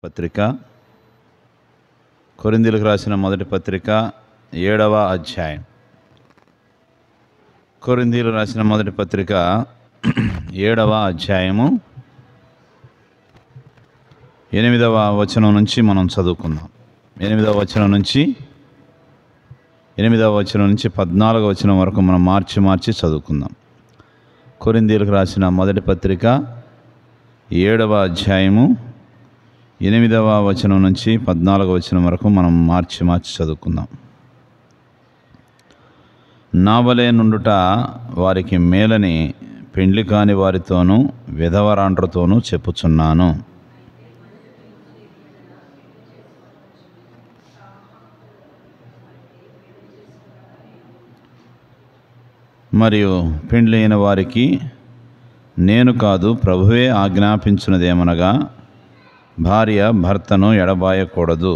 పత్రిక, కొరింథీయులకు రాసిన మొదటి పత్రిక 7వ అధ్యాయం. కొరింథీయులకు రాసిన మొదటి పత్రిక 7వ అధ్యాయము 8వ వచనం నుంచి మనం చదువుకుందాం. 8వ వచనం నుంచి 14వ వచనం వరకు మనం మార్చి చదువుకుందాం. కొరింథీయులకు రాసిన మొదటి పత్రిక 7వ అధ్యాయము 8వ వచనం నుంచి 14వ వచనం వరకు మనం మార్చి చదువుకుందాం. నా వలె నుండుట వారికి మేలని పెండ్లి కాని వారితోనూ విధవరాండ్రతోనూ చెప్పుచున్నాను. మరియు పెండ్లి అయిన వారికి నేను కాదు, ప్రభువే ఆజ్ఞాపించినదేమనగా, భార్య భర్తను ఎడబాయకూడదు.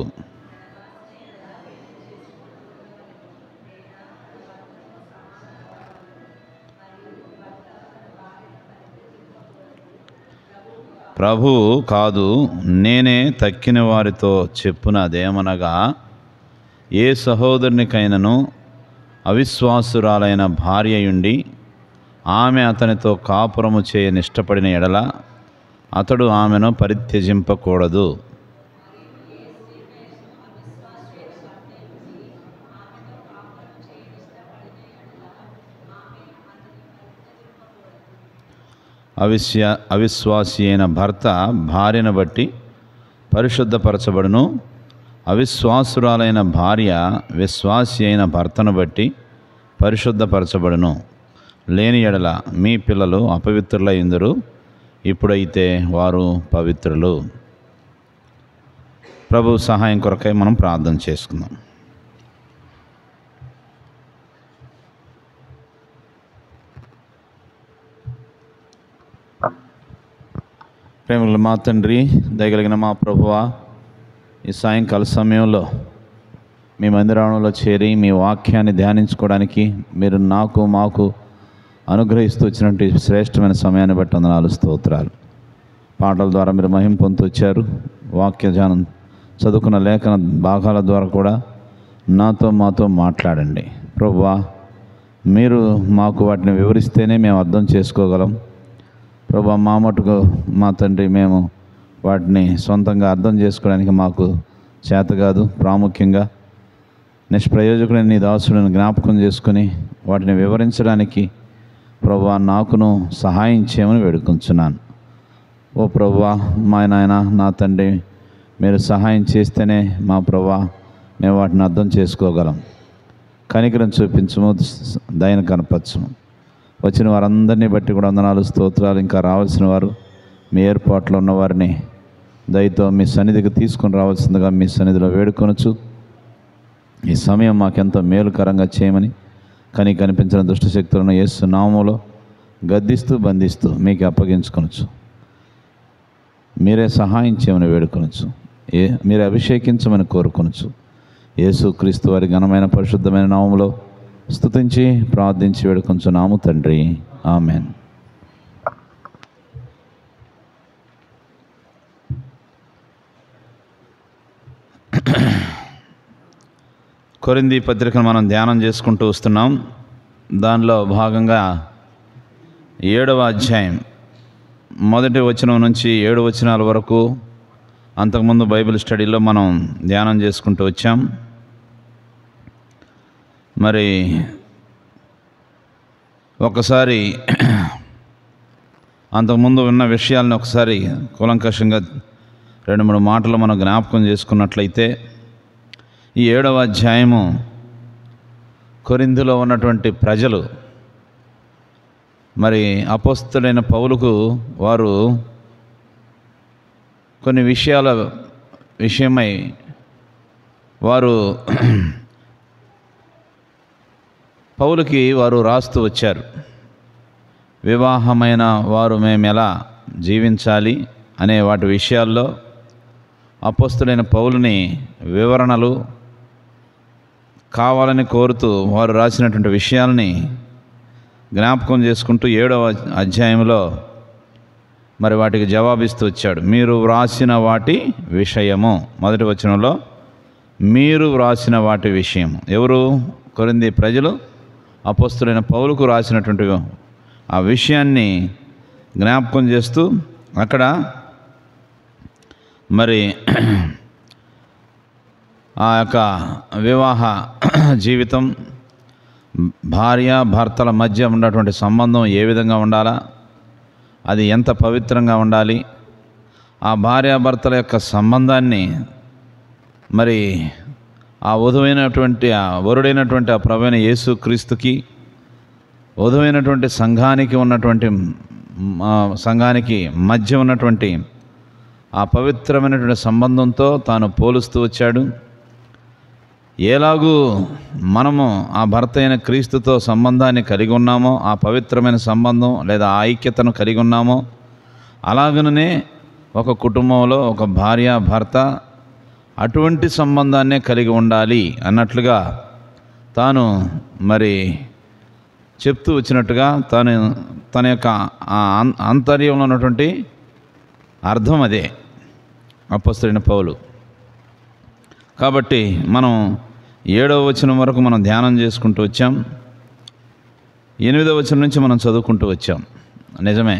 ప్రభు కాదు, నేనే తక్కిన వారితో చెప్పునదేమనగా, ఏ సహోదరునికైనను అవిశ్వాసురాలైన భార్యయుండి ఆమె అతనితో కాపురము చేయనిష్టపడిన ఎడల అతడు ఆమెను పరిత్యజింపకూడదు. అవిశ్వాసి అయిన భర్త భార్యను బట్టి పరిశుద్ధపరచబడును, అవిశ్వాసురాలైన భార్య విశ్వాసి అయిన భర్తను బట్టి పరిశుద్ధపరచబడును. లేని ఎడల మీ పిల్లలు అపవిత్రులైందురు, ఇప్పుడైతే వారు పవిత్రులు. ప్రభు సహాయం కొరకై మనం ప్రార్థన చేసుకుందాం. ప్రేమగల మా తండ్రి, దయగలిగిన మా ప్రభువా, ఈ సాయంకాల సమయంలో మీ మందిరంలో చేరి మీ వాక్యాన్ని ధ్యానించుకోవడానికి మీరు మాకు అనుగ్రహిస్తూ వచ్చినటువంటి శ్రేష్టమైన సమయాన్ని బట్టి వందనాలు, స్తోత్రాలు. పాటల ద్వారా మీరు మహిమ పొందుతూ వచ్చారు. వాక్య ధ్యానం చదువుకున్న లేఖన భాగాల ద్వారా కూడా మాతో మాట్లాడండి ప్రభువా. మీరు మాకు వాటిని వివరిస్తేనే మేము అర్థం చేసుకోగలం ప్రభువా. మా మటుకు మా తండ్రి మేము వాటిని సొంతంగా అర్థం చేసుకోవడానికి మాకు చేత కాదు. ప్రాముఖ్యంగా నిష్ప్రయోజకుడైన నీ దాసుడిని జ్ఞాపకం చేసుకుని వాటిని వివరించడానికి ప్రభువా నాకును సహాయం చేయమని వేడుకొంచున్నాను. ఓ ప్రభువా, మా నాయన, నా తండ్రి, మీరు సహాయం చేస్తేనే మా ప్రభువా మేము వాటిని అర్థం చేసుకోగలం. కనికరం చూపించము, దయను కనపరచము. వచ్చిన వారందరినీ బట్టి కూడా వందనాలు, స్తోత్రాలు. ఇంకా రావాల్సిన వారు మీ ఏర్పాట్లో ఉన్నవారిని దయతో మీ సన్నిధికి తీసుకొని రావాల్సిందిగా మీ సన్నిధిలో వేడుకొనొచ్చు. ఈ సమయం మాకెంతో మేలుకరంగా చేయమని కనిపించిన దుష్టశక్తులను యేసు నామములో గద్దిస్తూ బంధిస్తూ మీకు అప్పగించుకొనొచ్చు. మీరే సహాయం చేయమని వేడుకొనొచ్చు. మీరే అభిషేకించమని కోరుకొనొచ్చు. యేసు క్రీస్తు వారి ఘనమైన పరిశుద్ధమైన నామములో స్తుతించి ప్రార్థించి వేడుకొంచున్నాము తండ్రి, ఆమెన్. కొరింథీ పత్రికను మనం ధ్యానం చేసుకుంటూ వస్తున్నాం. దానిలో భాగంగా 7వ అధ్యాయం మొదటి వచనం నుంచి 7 వచనాల వరకు అంతకుముందు బైబిల్ స్టడీలో మనం ధ్యానం చేసుకుంటూ వచ్చాం. మరి ఒకసారి అంతకుముందు ఉన్న విషయాలను ఒకసారి కూలంకషంగా 2-3 మాటలు మనం జ్ఞాపకం చేసుకున్నట్లయితే, ఈ 7వ అధ్యాయము కొరింథీలో ఉన్నటువంటి ప్రజలు మరి అపోస్తలుడైన పౌలుకు వారు కొన్ని విషయాల విషయమై వారు పౌలుకి వారు రాస్తూ వచ్చారు. వివాహమైన వారు మేము ఎలా జీవించాలి అనే వాటి విషయాల్లో అపోస్తలుడైన పౌలుని వివరణలు కావాలని కోరుతూ వారు రాసినటువంటి విషయాల్ని జ్ఞాపకం చేసుకుంటూ 7వ అధ్యాయంలో మరి వాటికి జవాబిస్తూ వచ్చాడు. మీరు వ్రాసిన వాటి విషయము, మొదటి వచనంలో మీరు వ్రాసిన వాటి విషయం. ఎవరు? కొరింథీ ప్రజలు అపోస్తలుడైన పౌలుకు రాసినటువంటి ఆ విషయాన్ని జ్ఞాపకం చేస్తూ అక్కడ మరి ఆ యొక్క వివాహ జీవితం, భార్య భర్తల మధ్య ఉన్నటువంటి సంబంధం ఏ విధంగా ఉండాలా, అది ఎంత పవిత్రంగా ఉండాలి, ఆ భార్యాభర్తల యొక్క సంబంధాన్ని మరి ఆ వరుడైనటువంటి ఆ ప్రభువైన యేసు క్రీస్తుకి వధువైనటువంటి సంఘానికి మధ్య ఉన్నటువంటి ఆ పవిత్రమైనటువంటి సంబంధంతో తాను పోలుస్తూ వచ్చాడు. ఎలాగూ మనము ఆ భర్త అయిన క్రీస్తుతో సంబంధాన్ని కలిగి ఉన్నామో, ఆ పవిత్రమైన సంబంధం లేదా ఆ ఐక్యతను కలిగి ఉన్నామో, అలాగనే ఒక కుటుంబంలో ఒక భార్య భర్త అటువంటి సంబంధాన్నే కలిగి ఉండాలి అన్నట్లుగా తాను మరి చెప్తూ వచ్చినట్టుగా తన యొక్క ఆంతర్యంలో ఉన్నటువంటి అర్థం అదే అపోస్తలుడైన పౌలు. కాబట్టి మనం 7వ వచనం వరకు మనం ధ్యానం చేసుకుంటూ వచ్చాం. 8వ వచనం నుంచి మనం చదువుకుంటూ వచ్చాం. నిజమే,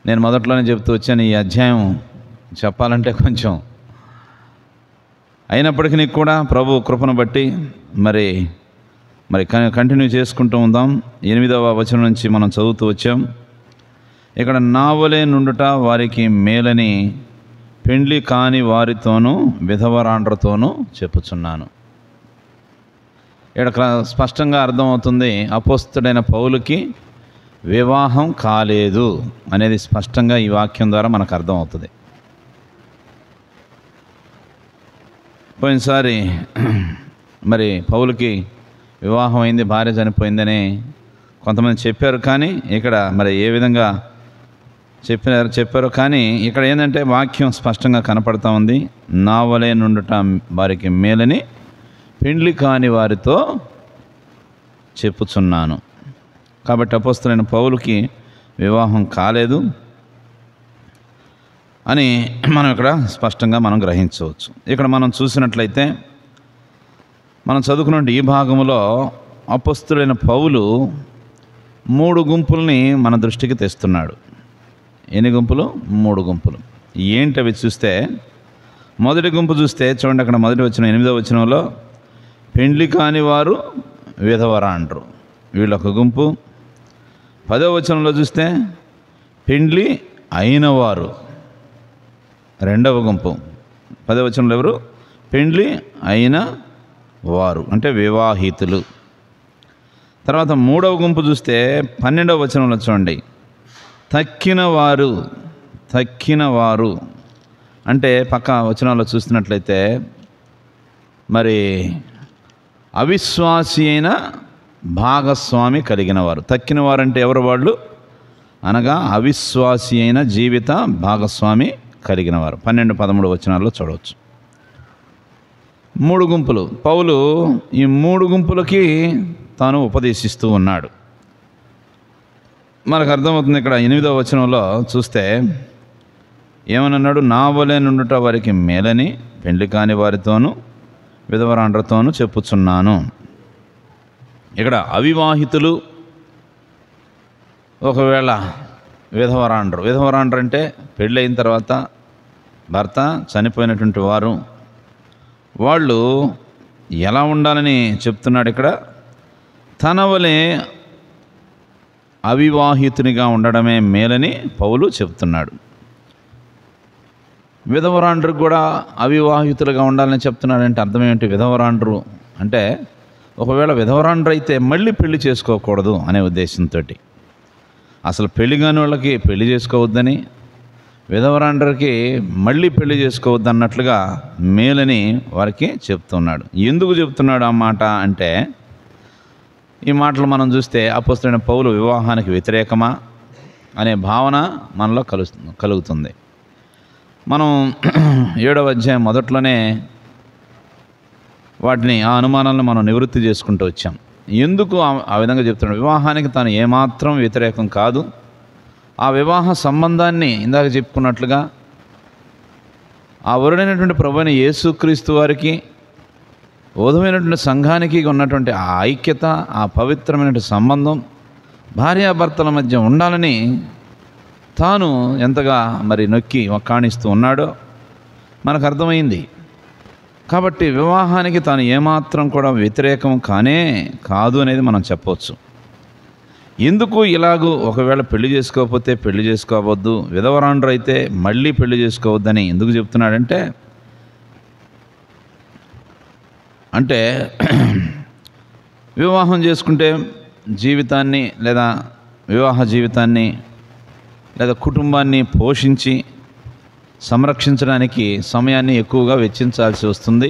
నేను మొదట్లోనే చెప్తూ వచ్చాను, ఈ అధ్యాయం చెప్పాలంటే కొంచెం, అయినప్పటికీ కూడా ప్రభు కృపను బట్టి మరి కంటిన్యూ చేసుకుంటూ ఉందాం. 8వ వచనం నుంచి మనం చదువుతూ వచ్చాం. ఇక్కడ నా వలె నుండుట వారికి మేలని పెండ్లి కాని వారితోనూ విధవరాండ్రతోనూ చెప్పుచున్నాను. ఇక్కడ స్పష్టంగా అర్థమవుతుంది, అపోస్తలుడైన పౌలుకి వివాహం కాలేదు అనేది స్పష్టంగా ఈ వాక్యం ద్వారా మనకు అర్థమవుతుంది. పోయినసారి మరి పౌలుకి వివాహం అయింది, భార్య చనిపోయిందని కొంతమంది చెప్పారు. కానీ ఇక్కడ మరి ఏ విధంగా చెప్పారు కానీ ఇక్కడ ఏంటంటే వాక్యం స్పష్టంగా కనపడతా ఉంది. నా వలె నుండుట వారికి మేలని పెండ్లి కాని వారితో చెప్పుచున్నాను. కాబట్టి అపోస్తలుడైన పౌలుకి వివాహం కాలేదు అని మనం ఇక్కడ స్పష్టంగా మనం గ్రహించవచ్చు. ఇక్కడ మనం చూసినట్లయితే మనం చదువుకున్న ఈ భాగంలో అపోస్తలుడైన పౌలు 3 గుంపుల్ని మన దృష్టికి తెస్తున్నాడు. ఎన్ని గుంపులు? 3 గుంపులు. ఏంటవి చూస్తే, మొదటి గుంపు చూస్తే చూడండి, అక్కడ మొదటి వచనం 8వ వచనంలో పెండ్లి కాని వారు విధవరాండ్రు, వీళ్ళొక గుంపు. 10వ వచనంలో చూస్తే పెండ్లి అయిన వారు, రెండవ గుంపు. 10వ వచనంలో ఎవరు? పెండ్లి అయిన వారు అంటే వివాహితులు. తర్వాత 3వ గుంపు చూస్తే 12వ వచనంలో చూడండి, తక్కిన వారు అంటే పక్క వచనాల్లో చూస్తున్నట్లయితే మరి అవిశ్వాసి అయిన భాగస్వామి కలిగిన వారు. తక్కిన వారు అంటే ఎవరు? వాళ్ళు అనగా అవిశ్వాసి అయిన జీవిత భాగస్వామి కలిగిన వారు. 12, 13 వచనాల్లో చూడవచ్చు. 3 గుంపులు. పౌలు ఈ 3 గుంపులకి తాను ఉపదేశిస్తూ ఉన్నాడు. మనకు అర్థమవుతుంది. ఇక్కడ 8వ వచనంలో చూస్తే ఏమన్నాడు? నా వలె నుండుట వారికి మేలని పెండ్లి కాని వారితోనూ విధవరాండ్రతోనూ చెప్పుచున్నాను. ఇక్కడ అవివాహితులు, ఒకవేళ విధవరాండ్రు అంటే పెళ్ళైన తర్వాత భర్త చనిపోయినటువంటి వారు, వాళ్ళు ఎలా ఉండాలని చెప్తున్నాడు ఇక్కడ. తన వలె అవివాహితునిగా ఉండడమే మేలని పౌలు చెప్తున్నాడు. విధవరాండ్రు కూడా అవివాహితులుగా ఉండాలని చెప్తున్నాడంటే అర్థం ఏమిటి? విధవరాండ్రు అంటే ఒకవేళ విధవరాండ్రు అయితే మళ్ళీ పెళ్లి చేసుకోకూడదు అనే ఉద్దేశంతో, అసలు పెళ్లి కాని వాళ్ళకి పెళ్లి చేసుకోవద్దని, విధవరాండ్రకి మళ్ళీ పెళ్లి చేసుకోవద్దు అన్నట్లుగా మేలని వారికి చెప్తున్నాడు. ఎందుకు చెప్తున్నాడు ఆ మాట అంటే, ఈ మాటలు మనం చూస్తే అపోస్తలుడైన పౌలు వివాహానికి వ్యతిరేకమా అనే భావన మనలో కలుగుతుంది. మనం 7వ అధ్యాయం మొదట్లోనే వాటిని, ఆ అనుమానాలను మనం నివృత్తి చేసుకుంటూ వచ్చాం. ఎందుకు ఆ విధంగా చెప్తున్నాడు? వివాహానికి తాను ఏమాత్రం వ్యతిరేకం కాదు, ఆ వివాహ సంబంధాన్ని ఇందాక చెప్పుకున్నట్లుగా ఆ వరుడైనటువంటి ప్రభువైన యేసుక్రీస్తు వారికి వధువైనటువంటి సంఘానికి ఉన్నటువంటి ఆ ఐక్యత, ఆ పవిత్రమైనటువంటి సంబంధం భార్యాభర్తల మధ్య ఉండాలని తాను ఎంతగా మరి నొక్కి వక్కాణిస్తూ ఉన్నాడో మనకు అర్థమైంది. కాబట్టి వివాహానికి తాను ఏమాత్రం కూడా వ్యతిరేకం కాదు అనేది మనం చెప్పవచ్చు. ఎందుకు ఇలాగూ ఒకవేళ పెళ్లి చేసుకోకపోతే పెళ్లి చేసుకోవద్దు, విధవరాండ్రు అయితే మళ్ళీ పెళ్లి చేసుకోవద్దని ఎందుకు చెప్తున్నాడంటే, అంటే వివాహం చేసుకుంటే జీవితాన్ని లేదా వివాహ జీవితాన్ని లేదా కుటుంబాన్ని పోషించి సంరక్షించడానికి సమయాన్ని ఎక్కువగా వెచ్చించాల్సి వస్తుంది.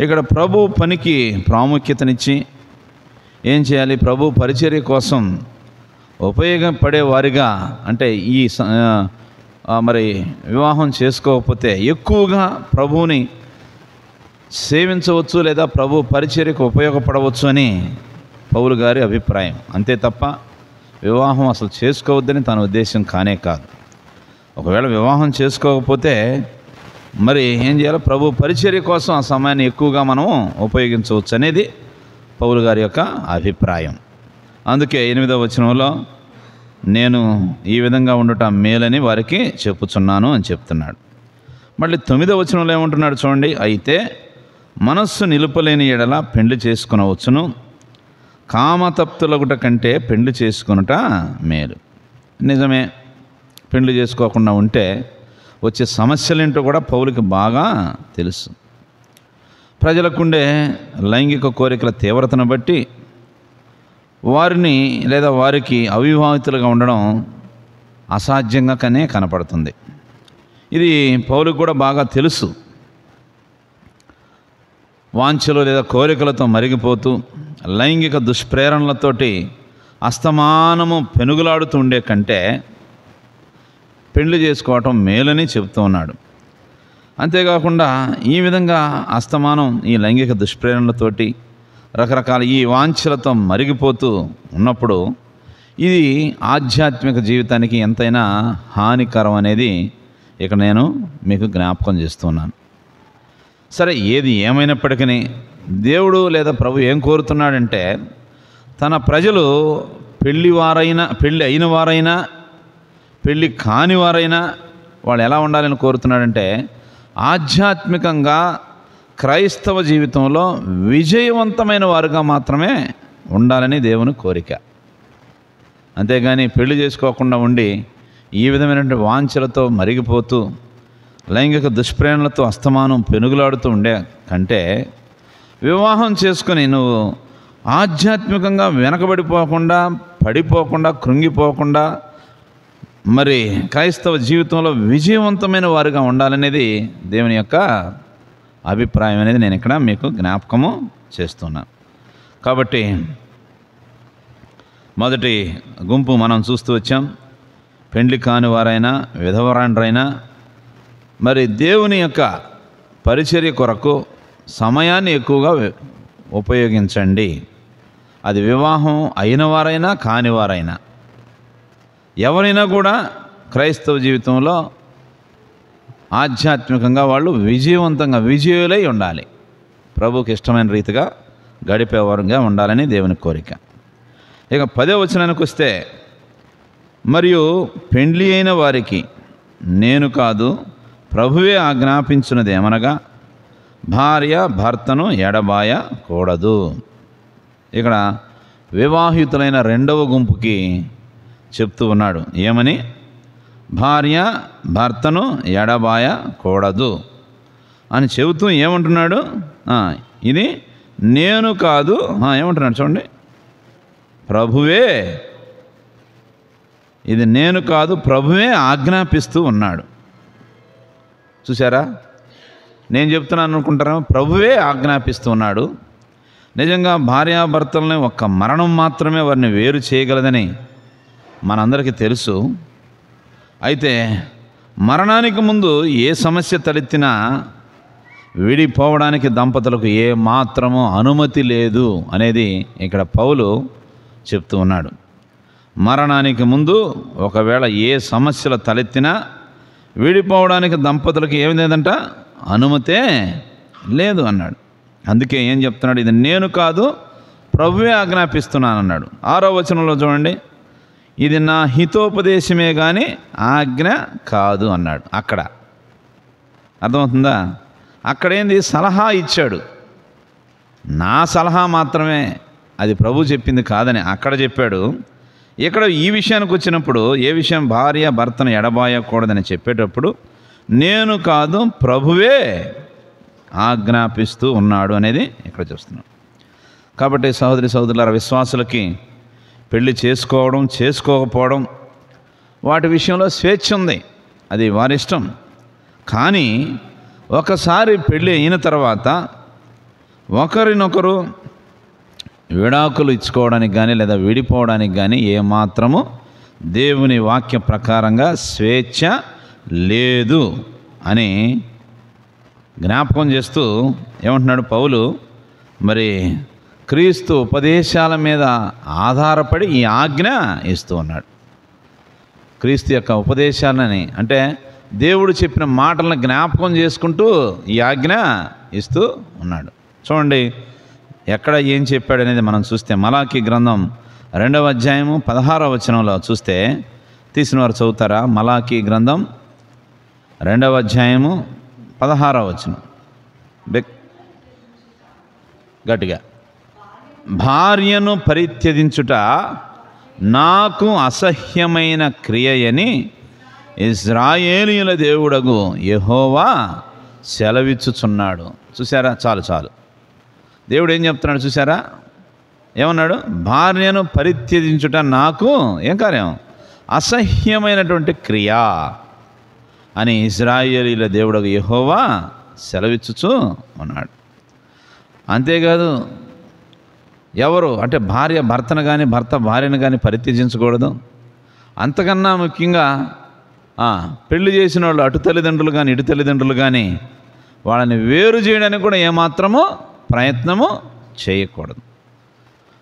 ఇక్కడ ప్రభు పనికి ప్రాముఖ్యతనిచ్చి ఏం చేయాలి, ప్రభు పరిచర్య కోసం ఉపయోగపడే వారిగా, అంటే ఈ మరి వివాహం చేసుకోకపోతే ఎక్కువగా ప్రభువుని సేవించవచ్చు లేదా ప్రభు పరిచర్యకు ఉపయోగపడవచ్చు అని పౌలు గారి అభిప్రాయం. అంతే తప్ప వివాహం అసలు చేసుకోవద్దని తన ఉద్దేశం కాదు. ఒకవేళ వివాహం చేసుకోకపోతే మరి ఏం చేయాలి, ప్రభు పరిచర్య కోసం ఆ సమయాన్ని ఎక్కువగా మనం ఉపయోగించవచ్చు అనేది పౌలు గారి యొక్క అభిప్రాయం. అందుకే 8వ వచనంలో నేను ఈ విధంగా ఉండటం మేలని వారికి చెప్పుచున్నాను అని చెప్తున్నాడు. మళ్ళీ 9వ వచనంలో ఏమంటున్నాడు చూడండి, అయితే మనస్సు నిలుపలేని ఎడల పెండ్లి చేసుకునవచ్చును, కామతప్తులగుట కంటే పెండ్లి చేసుకునుట మేలు. నిజమే, పెండ్లి చేసుకోకుండా ఉంటే వచ్చే సమస్యలేంటో కూడా పౌలుకి బాగా తెలుసు. ప్రజలకుండే లైంగిక కోరికల తీవ్రతను బట్టి వారిని లేదా వారికి అవివాహితులుగా ఉండడం అసాధ్యంగా కనపడుతుంది. ఇది పౌలుకు కూడా బాగా తెలుసు. వాంఛలు లేదా కోరికలతో మరిగిపోతూ లైంగిక దుష్ప్రేరణలతోటి అస్తమానము పెనుగులాడుతూ ఉండే కంటే పెళ్లి చేసుకోవటం మేలని చెబుతూ ఉన్నాడు. అంతేకాకుండా ఈ విధంగా అస్తమానం ఈ లైంగిక దుష్ప్రేరణలతోటి రకరకాల ఈ వాంఛలతో మరిగిపోతూ ఉన్నప్పుడు ఇది ఆధ్యాత్మిక జీవితానికి ఎంతైనా హానికరం అనేది ఇక నేను మీకు జ్ఞాపకం చేస్తున్నాను. సరే, ఏది ఏమైనప్పటికీ దేవుడు లేదా ప్రభు ఏం కోరుతున్నాడంటే, తన ప్రజలు పెళ్ళి అయిన వారైనా పెళ్ళి కాని వారైనా వాళ్ళు ఎలా ఉండాలని కోరుతున్నాడంటే, ఆధ్యాత్మికంగా క్రైస్తవ జీవితంలో విజయవంతమైన వారుగా మాత్రమే ఉండాలని దేవుని కోరిక. అంతేగాని పెళ్లి చేసుకోకుండా ఉండి ఈ విధమైనటువంటి వాంఛలతో మరిగిపోతూ లైంగిక దుష్ప్రేరణలతో అస్తమానం పెనుగులాడుతూ ఉండే కంటే వివాహం చేసుకొని నువ్వు ఆధ్యాత్మికంగా వెనకబడిపోకుండా, పడిపోకుండా, కృంగిపోకుండా మరి క్రైస్తవ జీవితంలో విజయవంతమైన వారుగా ఉండాలనేది దేవుని యొక్క అభిప్రాయం అనేది నేను ఇక్కడ మీకు జ్ఞాపకము చేస్తున్నాను. కాబట్టి మొదటి గుంపు మనం చూస్తూ వచ్చాం. పెండ్లి కాని వారైనా విధవరాండ్రైనా మరి దేవుని యొక్క పరిచర్య కొరకు సమయాన్ని ఎక్కువగా ఉపయోగించండి. అది వివాహం అయిన వారైనా కాని వారైనా ఎవరైనా కూడా క్రైస్తవ జీవితంలో ఆధ్యాత్మికంగా వాళ్ళు విజయులై ఉండాలి. ప్రభువుకి ఇష్టమైన రీతిగా గడిపేవారుగా ఉండాలని దేవుని కోరిక. ఇక 10వ వచనానికి వస్తే, మరియు పెండ్లి అయిన వారికి నేను కాదు ప్రభువే ఆజ్ఞాపించినది ఏమనగా భార్య భర్తను ఎడబాయకూడదు. ఇక్కడ వివాహితులైన 2వ గుంపుకి చెప్తూ ఉన్నాడు. ఏమని? భార్య భర్తను ఎడబాయకూడదు అని చెబుతూ ఏమంటున్నాడు? ఇది నేను కాదు, ఏమంటున్నాడు చూడండి, ప్రభువే, ఇది నేను కాదు ప్రభువే ఆజ్ఞాపిస్తూ ఉన్నాడు. చూసారా, నేను చెప్తున్నాను అనుకుంటారా? ప్రభువే ఆజ్ఞాపిస్తూ ఉన్నాడు. నిజంగా భార్యాభర్తలని ఒక్క మరణం మాత్రమే వారిని వేరు చేయగలదని మనందరికీ తెలుసు. అయితే మరణానికి ముందు ఏ సమస్య తలెత్తినా విడిపోవడానికి దంపతులకు ఏ మాత్రమూ అనుమతి లేదు అనేది ఇక్కడ పౌలు చెప్తూ ఉన్నాడు. మరణానికి ముందు ఒకవేళ ఏ సమస్యలు తలెత్తినా విడిపోవడానికి దంపతులకు ఏమి లేదంట, అనుమతే లేదు అన్నాడు. అందుకే ఏం చెప్తున్నాడు, ఇది నేను కాదు ప్రభువే ఆజ్ఞాపిస్తున్నాను అన్నాడు. 6వ వచనంలో చూడండి, ఇది నా హితోపదేశమే కానీ ఆజ్ఞ కాదు అన్నాడు. అక్కడ అర్థమవుతుందా? అక్కడేంది, సలహా ఇచ్చాడు. నా సలహా మాత్రమే, అది ప్రభు చెప్పింది కాదని అక్కడ చెప్పాడు. ఇక్కడ ఈ విషయానికి వచ్చినప్పుడు, ఏ విషయం భార్య భర్తను ఎడబాయకూడదని చెప్పేటప్పుడు నేను కాదు ప్రభువే ఆజ్ఞాపిస్తూ ఉన్నాడు అనేది ఇక్కడ చూస్తున్నాం. కాబట్టి సహోదరి సహోదరులారా, విశ్వాసులకి పెళ్లి చేసుకోవడం చేసుకోకపోవడం వాటి విషయంలో స్వేచ్ఛ ఉంది, అది వారి ఇష్టం. కానీ ఒకసారి పెళ్ళి అయిన తర్వాత ఒకరినొకరు విడాకులు ఇచ్చుకోవడానికి కానీ లేదా విడిపోవడానికి కానీ ఏమాత్రము దేవుని వాక్య ప్రకారంగా స్వేచ్ఛ లేదు అని జ్ఞాపకం చేస్తూ ఏమంటున్నాడు పౌలు, మరి క్రీస్తు ఉపదేశాల మీద ఆధారపడి ఈ ఆజ్ఞ ఇస్తూ ఉన్నాడు. క్రీస్తు యొక్క ఉపదేశాలని అంటే దేవుడు చెప్పిన మాటలను జ్ఞాపకం చేసుకుంటూ ఈ ఆజ్ఞ ఇస్తూ ఉన్నాడు. చూడండి ఎక్కడ ఏం చెప్పాడు అనేది మనం చూస్తే, మలాకీ గ్రంథం 2వ అధ్యాయము 16వ వచనంలో చూస్తే, తీసిన వారు చదువుతారా? మలాకీ గ్రంథం 2వ అధ్యాయము 16వ వచనం గట్టిగా, భార్యను పరిత్యజించుట నాకు అసహ్యమైన క్రియయని ఇశ్రాయేలీయుల దేవుడగు యెహోవా సెలవిచ్చుచున్నాడు. చూసారా? చాలు దేవుడు ఏం చెప్తున్నాడు చూసారా? ఏమన్నాడు? భార్యను పరిత్యజించుట నాకు ఏం కార్యం, అసహ్యమైనటువంటి క్రియ అని ఇశ్రాయేలీయుల దేవుడగు యెహోవా సెలవిచ్చుచు ఉన్నాడు. అంతేకాదు, ఎవరు అంటే భార్య భర్తను కానీ భర్త భార్యను కానీ పరిత్యజించకూడదు. అంతకన్నా ముఖ్యంగా పెళ్లి చేసిన వాళ్ళు అటు తల్లిదండ్రులు కానీ ఇటు తల్లిదండ్రులు కానీ వాళ్ళని వేరు చేయడానికి కూడా ఏమాత్రమో ప్రయత్నము చేయకూడదు.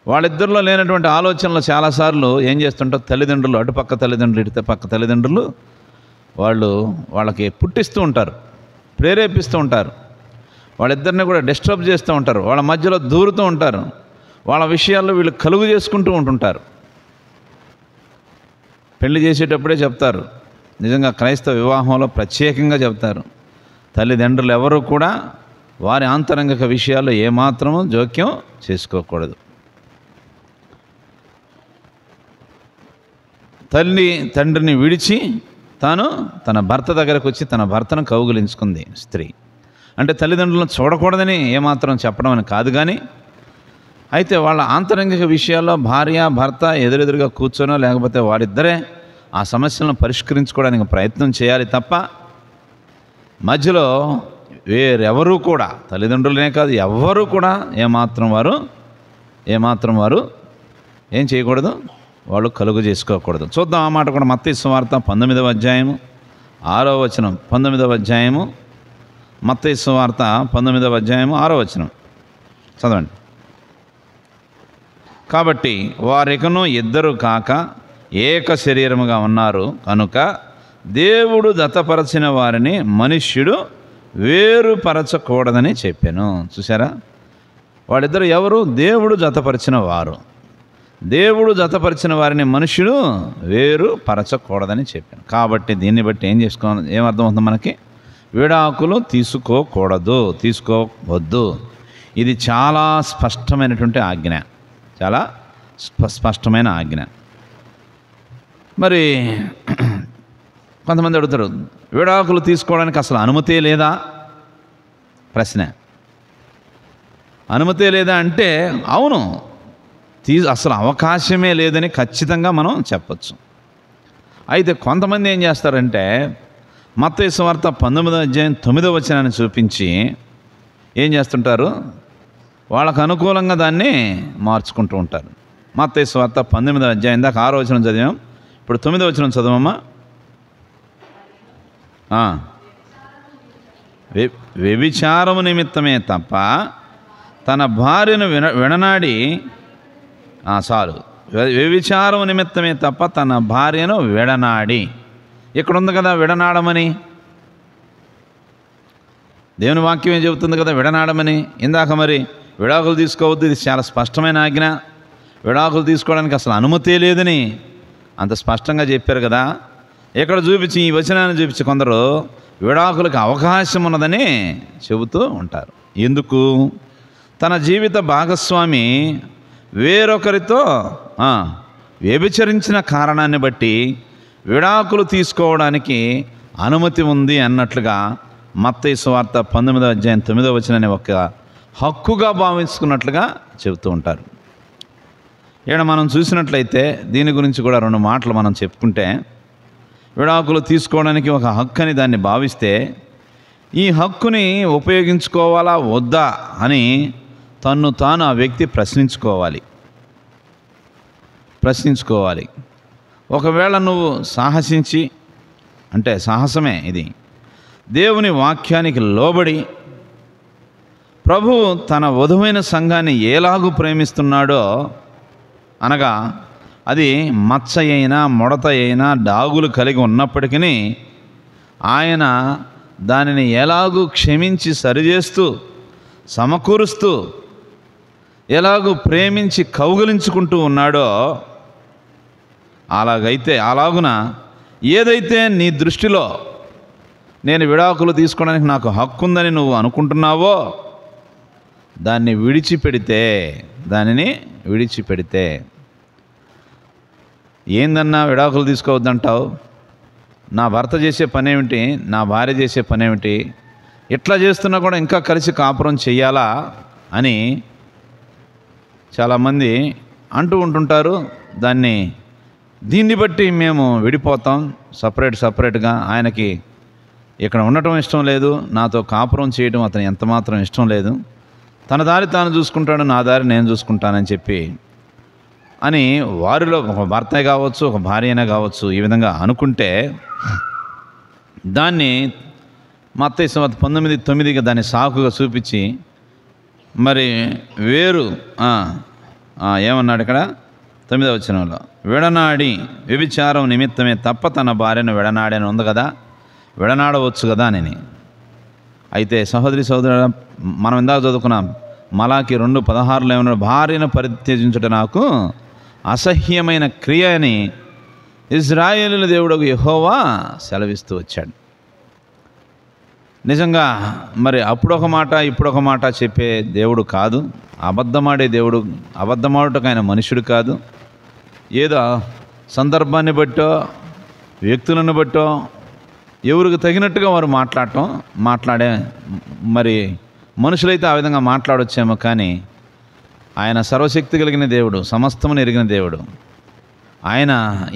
వాళ్ళిద్దరిలో లేనటువంటి ఆలోచనలు చాలాసార్లు ఏం చేస్తుంటారు, తల్లిదండ్రులు అటుపక్క తల్లిదండ్రులు ఇటు పక్క తల్లిదండ్రులు వాళ్ళకి పుట్టిస్తూ ఉంటారు, ప్రేరేపిస్తూ ఉంటారు, వాళ్ళిద్దరిని కూడా డిస్టర్బ్ చేస్తూ ఉంటారు, వాళ్ళ మధ్యలో దూరుతూ ఉంటారు, వాళ్ళ విషయాల్లో వీళ్ళు కలుగు చేసుకుంటూ ఉంటుంటారు. పెళ్లి చేసేటప్పుడే చెప్తారు, నిజంగా క్రైస్తవ వివాహంలో ప్రత్యేకంగా చెప్తారు, తల్లిదండ్రులు ఎవరు కూడా వారి ఆంతరంగిక విషయాల్లో ఏమాత్రము జోక్యం చేసుకోకూడదు. తల్లి తండ్రిని విడిచి తాను తన భర్త దగ్గరకు వచ్చి తన భర్తను కౌగిలించుకుంది స్త్రీ. అంటే తల్లిదండ్రులను చూడకూడదని ఏమాత్రం చెప్పడం అని కాదు, కానీ అయితే వాళ్ళ ఆంతరంగిక విషయాల్లో భార్య భర్త ఎదురెదురుగా కూర్చొనో లేకపోతే వారిద్దరే ఆ సమస్యలను పరిష్కరించుకోవడానికి ప్రయత్నం చేయాలి తప్ప మధ్యలో వేరెవరూ కూడా, తల్లిదండ్రులనే కాదు ఎవ్వరూ కూడా ఏమాత్రం వారు ఏం చేయకూడదు, వాళ్ళు కలుగు చేసుకోకూడదు. చూద్దాం ఆ మాట కూడా. మత్తయి సువార్త 19వ అధ్యాయము 6వ వచనం. 19వ అధ్యాయము మత్తయి సువార్త 19వ అధ్యాయము 6వ వచనం చదవండి. కాబట్టి వారికను ఇద్దరు కాక ఏక శరీరముగా ఉన్నారు కనుక దేవుడు జతపరచిన వారిని మనుష్యుడు వేరుపరచకూడదని చెప్పాను. చూసారా? వాళ్ళిద్దరు ఎవరు? దేవుడు జతపరిచిన వారు. దేవుడు జతపరిచిన వారిని మనుష్యుడు వేరుపరచకూడదని చెప్పాను. కాబట్టి దీన్ని బట్టి ఏమర్థమవుతుంది మనకి? విడాకులు తీసుకోవద్దు. ఇది చాలా స్పష్టమైనటువంటి ఆజ్ఞ, చాలా స్పష్టమైన ఆజ్ఞ. మరి కొంతమంది అడుగుతారు, విడాకులు తీసుకోవడానికి అసలు అనుమతే లేదా? ప్రశ్న. అనుమతే లేదా అంటే అవును, అసలు అవకాశమే లేదని ఖచ్చితంగా మనం చెప్పచ్చు. అయితే కొంతమంది ఏం చేస్తారంటే మత్తయి సువార్త 19వ అధ్యాయం 9వ వచనాన్ని చూపించి ఏం చేస్తుంటారు, వాళ్ళకు అనుకూలంగా దాన్ని మార్చుకుంటూ ఉంటారు. మత్తయి సువార్త 19వ అధ్యాయం దాకా 6వ వచనం చదివాం, ఇప్పుడు 9వ వచనం చదవమ్మా. వ్యభిచారము నిమిత్తమే తప్ప తన భార్యను విడనాడి చాలు, వ్యభిచారం నిమిత్తమే తప్ప తన భార్యను విడనాడి. ఇక్కడ ఉంది కదా విడనాడమని, దేవుని వాక్యం ఏం చెబుతుంది కదా విడనాడమని. ఇందాక మరి విడాకులు తీసుకోవద్దు, ఇది చాలా స్పష్టమైన ఆజ్ఞ, విడాకులు తీసుకోవడానికి అసలు అనుమతే లేదని అంత స్పష్టంగా చెప్పారు కదా. ఇక్కడ చూపించి ఈ వచనాన్ని చూపించి కొందరు విడాకులకు అవకాశం ఉన్నదని చెబుతూ ఉంటారు. ఎందుకు? తన జీవిత భాగస్వామి వేరొకరితో వ్యభిచరించిన కారణాన్ని బట్టి విడాకులు తీసుకోవడానికి అనుమతి ఉంది అన్నట్లుగా మత్తయి సువార్త 19వ అధ్యాయం 9వ వచనాన్ని ఒక హక్కుగా భావించుకున్నట్లుగా చెబుతూ ఉంటారు. ఇక్కడ మనం చూసినట్లయితే దీని గురించి కూడా 2 మాటలు మనం చెప్పుకుంటే, విడాకులు తీసుకోవడానికి ఒక హక్కు అని దాన్ని భావిస్తే, ఈ హక్కుని ఉపయోగించుకోవాలా వద్దా అని తన్ను తాను ఆ వ్యక్తి ప్రశ్నించుకోవాలి. ఒకవేళ నువ్వు సాహసించి, అంటే సాహసమే ఇది, దేవుని వాక్యానికి లోబడి ప్రభువు తన వధువైన సంఘాన్ని ఎలాగూ ప్రేమిస్తున్నాడో, అనగా అది మచ్చ అయినా ముడత అయినా డాగులు కలిగి ఉన్నప్పటికీ ఆయన దానిని ఎలాగూ క్షమించి సరిచేస్తూ సమకూరుస్తూ ఎలాగూ ప్రేమించి కౌగిలించుకుంటూ ఉన్నాడో, అలాగున ఏదైతే నీ దృష్టిలో నేను విడాకులు తీసుకోవడానికి నాకు హక్కు ఉందని నువ్వు అనుకుంటున్నావో దానిని విడిచిపెడితే ఏందన్నా విడాకులు తీసుకోవద్దంటావు, నా భర్త చేసే పనేమిటి, నా భార్య చేసే పనేమిటి, ఇట్లా చేస్తున్నా కూడా ఇంకా కలిసి కాపురం చెయ్యాలా అని చాలామంది అంటూ ఉంటుంటారు. దీన్ని బట్టి మేము విడిపోతాం, సపరేట్గా, ఆయనకి ఇక్కడ ఉండటం ఇష్టం లేదు, నాతో కాపురం చేయడం అతను ఎంతమాత్రం ఇష్టం లేదు, తన దారి తాను చూసుకుంటాడు, నా దారి నేను చూసుకుంటానని చెప్పి అని వారిలో ఒక భర్త కావచ్చు, ఒక భార్య అయినా కావచ్చు, ఈ విధంగా అనుకుంటే దాన్ని మత్తయి సువార్త 19:9 దాన్ని సాకుగా చూపించి మరి వేరు ఏమన్నాడు ఇక్కడ 9వ వచనంలో, విడనాడి వ్యభిచారం నిమిత్తమే తప్ప తన భార్యను విడనాడని ఉంది కదా, విడనాడవచ్చు కదా అని. అయితే సహోదరి సహోదరుల, మనం ఇందాక చదువుకున్నాం మలాకి 2:16 ఏమన్నా, భార్యను పరిత్యజించుట నాకు అసహ్యమైన క్రియ అని ఇశ్రాయేలుల దేవుడు యెహోవా సెలవిస్తూ వచ్చాడు. నిజంగా మరి అప్పుడొక మాట ఇప్పుడొక మాట చెప్పే దేవుడు కాదు, అబద్ధమాడే దేవుడు, అబద్ధమాడుటకు ఆయన మనుషుడు కాదు. ఏదో సందర్భాన్ని బట్టో వ్యక్తులను బట్టో ఎవరికి తగినట్టుగా వారు మాట్లాడే మరి మనుషులైతే ఆ విధంగా మాట్లాడొచ్చేమో, కానీ ఆయన సర్వశక్తి కలిగిన దేవుడు, సమస్తమును ఎరిగిన దేవుడు. ఆయన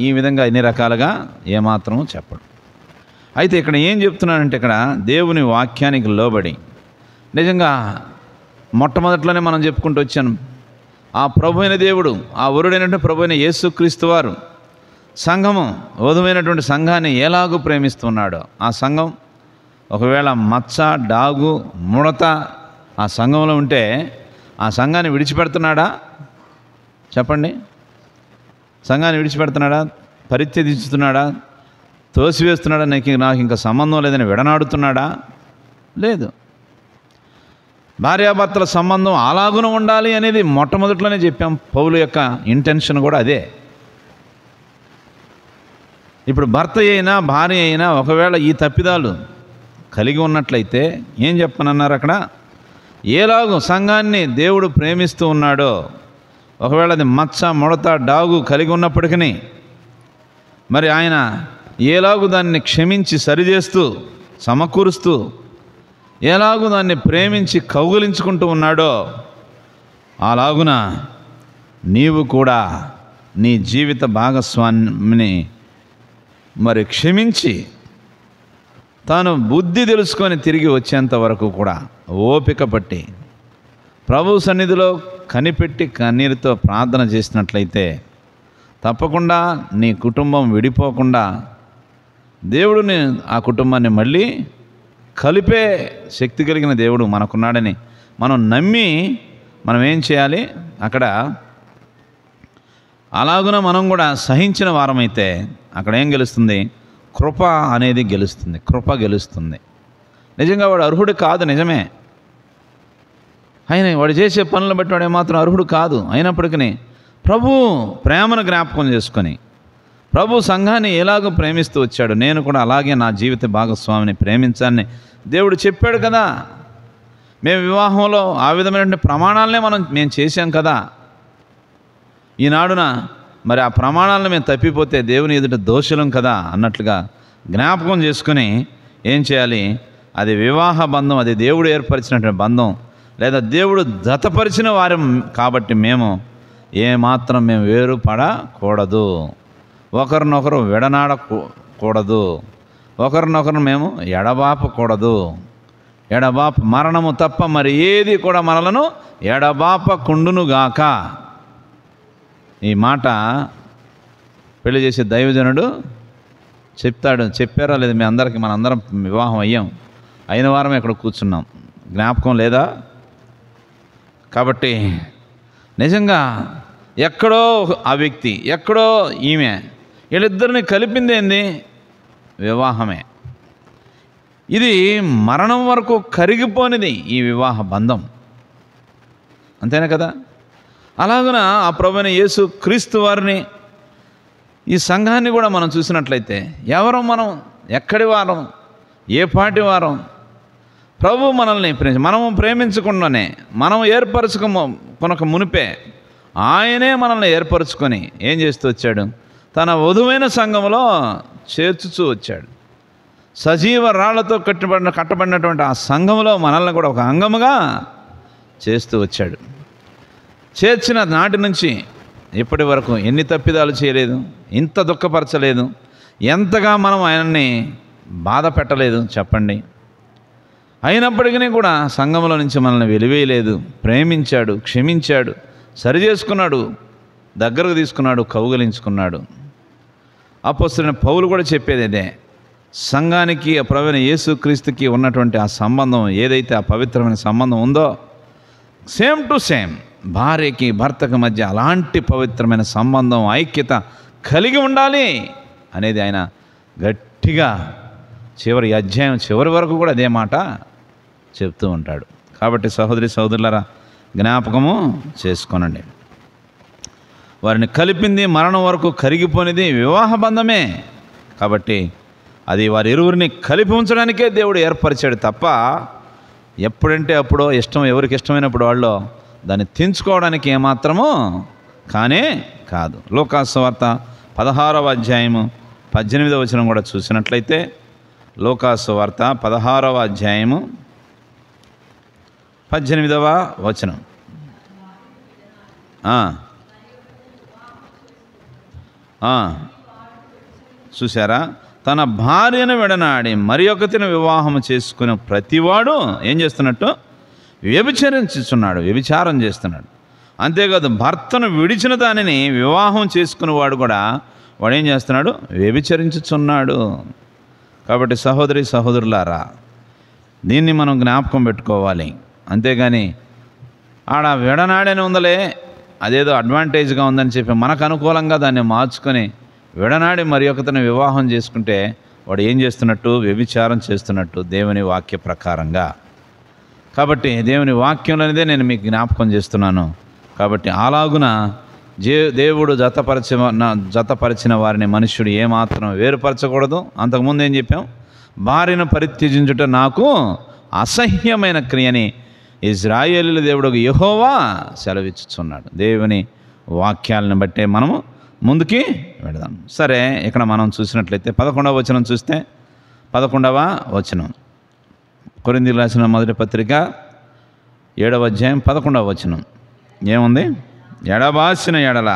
ఈ విధంగా ఎన్ని రకాలుగా ఏమాత్రము చెప్పడు. అయితే ఇక్కడ ఏం చెప్తున్నాడంటే, ఇక్కడ దేవుని వాక్యానికి లోబడి నిజంగా మొట్టమొదట్లోనే మనం చెప్పుకుంటూ వచ్చాను, ఆ ప్రభు అయిన దేవుడు, ఆ వరుడైనటువంటి ప్రభు అయిన యేసుక్రీస్తు వారు సంఘము, వధువైనటువంటి సంఘాన్ని ఎలాగూ ప్రేమిస్తున్నాడో, ఆ సంఘం ఒకవేళ మచ్చ డాగు ముడత ఆ సంఘంలో ఉంటే ఆ సంఘాన్ని విడిచిపెడుతున్నాడా చెప్పండి? సంఘాన్ని విడిచిపెడుతున్నాడా, పరిత్యజిస్తున్నాడా, తోసివేస్తున్నాడా, నాకు ఇంకా సంబంధం లేదని విడనాడుతున్నాడా? లేదు. భార్యాభర్తల సంబంధం అలాగున ఉండాలి అనేది మొట్టమొదట్లోనే చెప్పాం. పౌలు యొక్క ఇంటెన్షన్ కూడా అదే. ఇప్పుడు భర్త అయినా భార్య అయినా ఒకవేళ ఈ తప్పిదాలు కలిగి ఉన్నట్లయితే ఏం చెప్పనన్నారు అక్కడ, ఏలాగూ సంఘాన్ని దేవుడు ప్రేమిస్తూ ఉన్నాడో, ఒకవేళ అది మచ్చ ముడత డాగు కలిగి ఉన్నప్పటికీ మరి ఆయన ఏలాగూ దాన్ని క్షమించి సరిచేస్తూ సమకూరుస్తూ ఎలాగూ దాన్ని ప్రేమించి కౌగిలించుకుంటూ ఉన్నాడో, అలాగున నీవు కూడా నీ జీవిత భాగస్వామిని మరి క్షమించి తాను బుద్ధి తెలుసుకొని తిరిగి వచ్చేంత వరకు కూడా ఓపిక పట్టి ప్రభు సన్నిధిలో కనిపెట్టి కన్నీరుతో ప్రార్థన చేసినట్లయితే తప్పకుండా నీ కుటుంబం విడిపోకుండా దేవుడిని ఆ కుటుంబాన్ని మళ్ళీ కలిపే శక్తి కలిగిన దేవుడు మనకున్నాడని మనం నమ్మి మనం ఏం చేయాలి, అక్కడ అలాగున మనం కూడా సహించిన వారమైతే అక్కడ ఏం గెలుస్తుంది? కృప అనేది గెలుస్తుంది. కృప గెలుస్తుంది. నిజంగా వాడు అర్హుడు కాదు, నిజమే. ఆయన వాడు చేసే పనులను బట్టి వాడు ఏమాత్రం అర్హుడు కాదు. అయినప్పటికీ ప్రభు ప్రేమను జ్ఞాపకం చేసుకొని ప్రభు సంఘాన్ని ఎలాగో ప్రేమిస్తూ వచ్చాడు, నేను కూడా అలాగే నా జీవిత భాగస్వామిని ప్రేమించాలని దేవుడు చెప్పాడు కదా. మేము వివాహంలో ఆ విధమైనటువంటి ప్రమాణాలనే మేము చేశాం కదా. ఈనాడున మరి ఆ ప్రమాణాలను మేము తప్పిపోతే దేవుని ఎదుట దోషులం కదా అన్నట్లుగా జ్ఞాపకం చేసుకుని ఏం చేయాలి? అది వివాహ బంధం, అది దేవుడు ఏర్పరిచినటువంటి బంధం, లేదా దేవుడు జతపరిచిన వారం కాబట్టి మేము ఏమాత్రం మేము వేరుపడకూడదు, ఒకరినొకరు విడనాడకూడదు, ఒకరినొకరు మేము ఎడబాపకూడదు. మరణము తప్ప మరి ఏది కూడా మనలను ఎడబాపకుండునుగాక. ఈ మాట పెళ్లి చేసే దైవజనుడు చెప్పారా లేదు? మనందరం వివాహం అయిన వారం ఇక్కడ కూర్చున్నాం, జ్ఞాపకం లేదా? కాబట్టి నిజంగా ఎక్కడో ఆ వ్యక్తి, ఎక్కడో ఈమె, వీళ్ళిద్దరిని కలిపింది ఏంది? వివాహమే. ఇది మరణం వరకు కరిగిపోనిది ఈ వివాహ బంధం, అంతేనా కదా? అలాగున ఆ ప్రభువైన యేసు క్రీస్తు వారిని, ఈ సంఘాన్ని కూడా మనం చూసినట్లయితే ఎవరు మనం, ఎక్కడి వారం, ఏ పాటి వారం? ప్రభు మనల్ని మనము ప్రేమించకుండానే, మనం కొనక మునిపే ఆయనే మనల్ని ఏర్పరచుకొని ఏం చేస్తూ వచ్చాడు? తన వధువైన సంఘంలో చేర్చుచూ వచ్చాడు. సజీవ రాళ్లతో కట్టబడినటువంటి ఆ సంఘంలో మనల్ని కూడా ఒక అంగముగా చేస్తూ వచ్చాడు. చేర్చిన నాటి నుంచి ఇప్పటి వరకు ఎన్ని తప్పిదాలు చేయలేదు, ఇంత దుఃఖపరచలేదు, ఎంతగా మనం ఆయనని బాధ పెట్టలేదు చెప్పండి. అయినప్పటికీ కూడా సంఘంలో నుంచి మనల్ని వెలివేయలేదు, ప్రేమించాడు, క్షమించాడు, సరి చేసుకున్నాడు, దగ్గరకు తీసుకున్నాడు, కౌగిలించుకున్నాడు. అపోస్తలుడైన పౌలు కూడా చెప్పేది అదే. సంఘానికి ఆ ప్రభువైన యేసుక్రీస్తుకి ఉన్నటువంటి ఆ సంబంధం ఏదైతే ఆ పవిత్రమైన సంబంధం ఉందో, సేమ్ టు సేమ్ భార్యకి భర్తకి మధ్య అలాంటి పవిత్రమైన సంబంధం, ఐక్యత కలిగి ఉండాలి అనేది ఆయన గట్టిగా చివరి అధ్యాయం చివరి వరకు కూడా అదే మాట చెప్తూ ఉంటాడు. కాబట్టి సహోదరి సహోదరులారా, జ్ఞాపకము చేసుకోనండి. వారిని కలిపింది, మరణం వరకు కరిగిపోనిది వివాహ బంధమే. కాబట్టి అది వారి ఇరువురిని కలిపి ఉంచడానికే దేవుడు ఏర్పరిచాడు తప్ప ఎప్పుడంటే అప్పుడో ఎవరికి ఇష్టమైనప్పుడు వాళ్ళు దాన్ని తెంచుకోవడానికి ఏమాత్రమో కానే కాదు. లూకాసు సువార్త 16వ అధ్యాయము 18వ వచనం కూడా చూసినట్లయితే, లూకాసు సువార్త 16వ అధ్యాయము 18వ వచనం. చూసారా? తన భార్యను విడనాడి మరి ఒకతిని వివాహం చేసుకునే ప్రతివాడు ఏం చేస్తున్నట్టు? వ్యభిచారం చేస్తున్నాడు. అంతేకాదు, భర్తను విడిచిన దానిని వివాహం చేసుకునేవాడు కూడా వాడు ఏం చేస్తున్నాడు? వ్యభిచరించుచున్నాడు. కాబట్టి సహోదరి సహోదరులారా, దీన్ని మనం జ్ఞాపకం పెట్టుకోవాలి. అంతేగాని ఆడ విడనాడని ఉందలే, అదేదో అడ్వాంటేజ్గా ఉందని చెప్పి మనకు అనుకూలంగా దాన్ని మార్చుకొని విడనాడి మరి ఒకతను వివాహం చేసుకుంటే వాడు ఏం చేస్తున్నట్టు? వ్యభిచారం చేస్తున్నట్టు దేవుని వాక్య ప్రకారంగా. కాబట్టి దేవుని వాక్యం అనేదే నేను మీకు జ్ఞాపకం చేస్తున్నాను. కాబట్టి అలాగున దేవుడు జతపరిచిన వారిని మనుష్యుడు ఏమాత్రం వేరుపరచకూడదు. అంతకుముందు ఏం చెప్పాం? భార్యను పరిత్యజించుట నాకు అసహ్యమైన క్రియని ఇజ్రాయేలీల దేవుడు యెహోవా సెలవిచ్చుచున్నాడు. దేవుని వాక్యాలను బట్టే మనము ముందుకి వెళదాం. సరే, ఇక్కడ మనం చూసినట్లయితే 11వ వచనం చూస్తే, 11వ వచనం కొరింథీయులకు రాసిన మొదటి పత్రిక 7వ అధ్యాయం 11వ వచనం ఏముంది? ఎడబాసిన ఎడల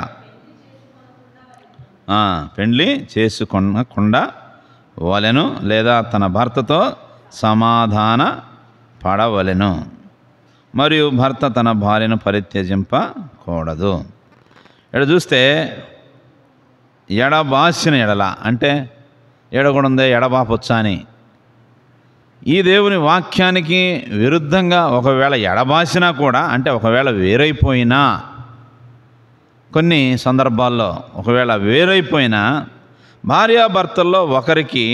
పెండ్లి చేసుకొనకుండా వలెను, లేదా తన భర్తతో సమాధాన పడవలెను, మరియు భర్త తన భార్యను పరిత్యజింపకూడదు. ఇక్కడ చూస్తే ఎడబాసిన ఎడల అంటే కూడా ఉంది ఎడబాపొచ్చా అని. ఈ దేవుని వాక్యానికి విరుద్ధంగా ఒకవేళ ఎడబాసినా కూడా, అంటే ఒకవేళ వేరైపోయినా కొన్ని సందర్భాల్లో ఒకవేళ వేరైపోయినా భార్యాభర్తల్లో ఒకరికి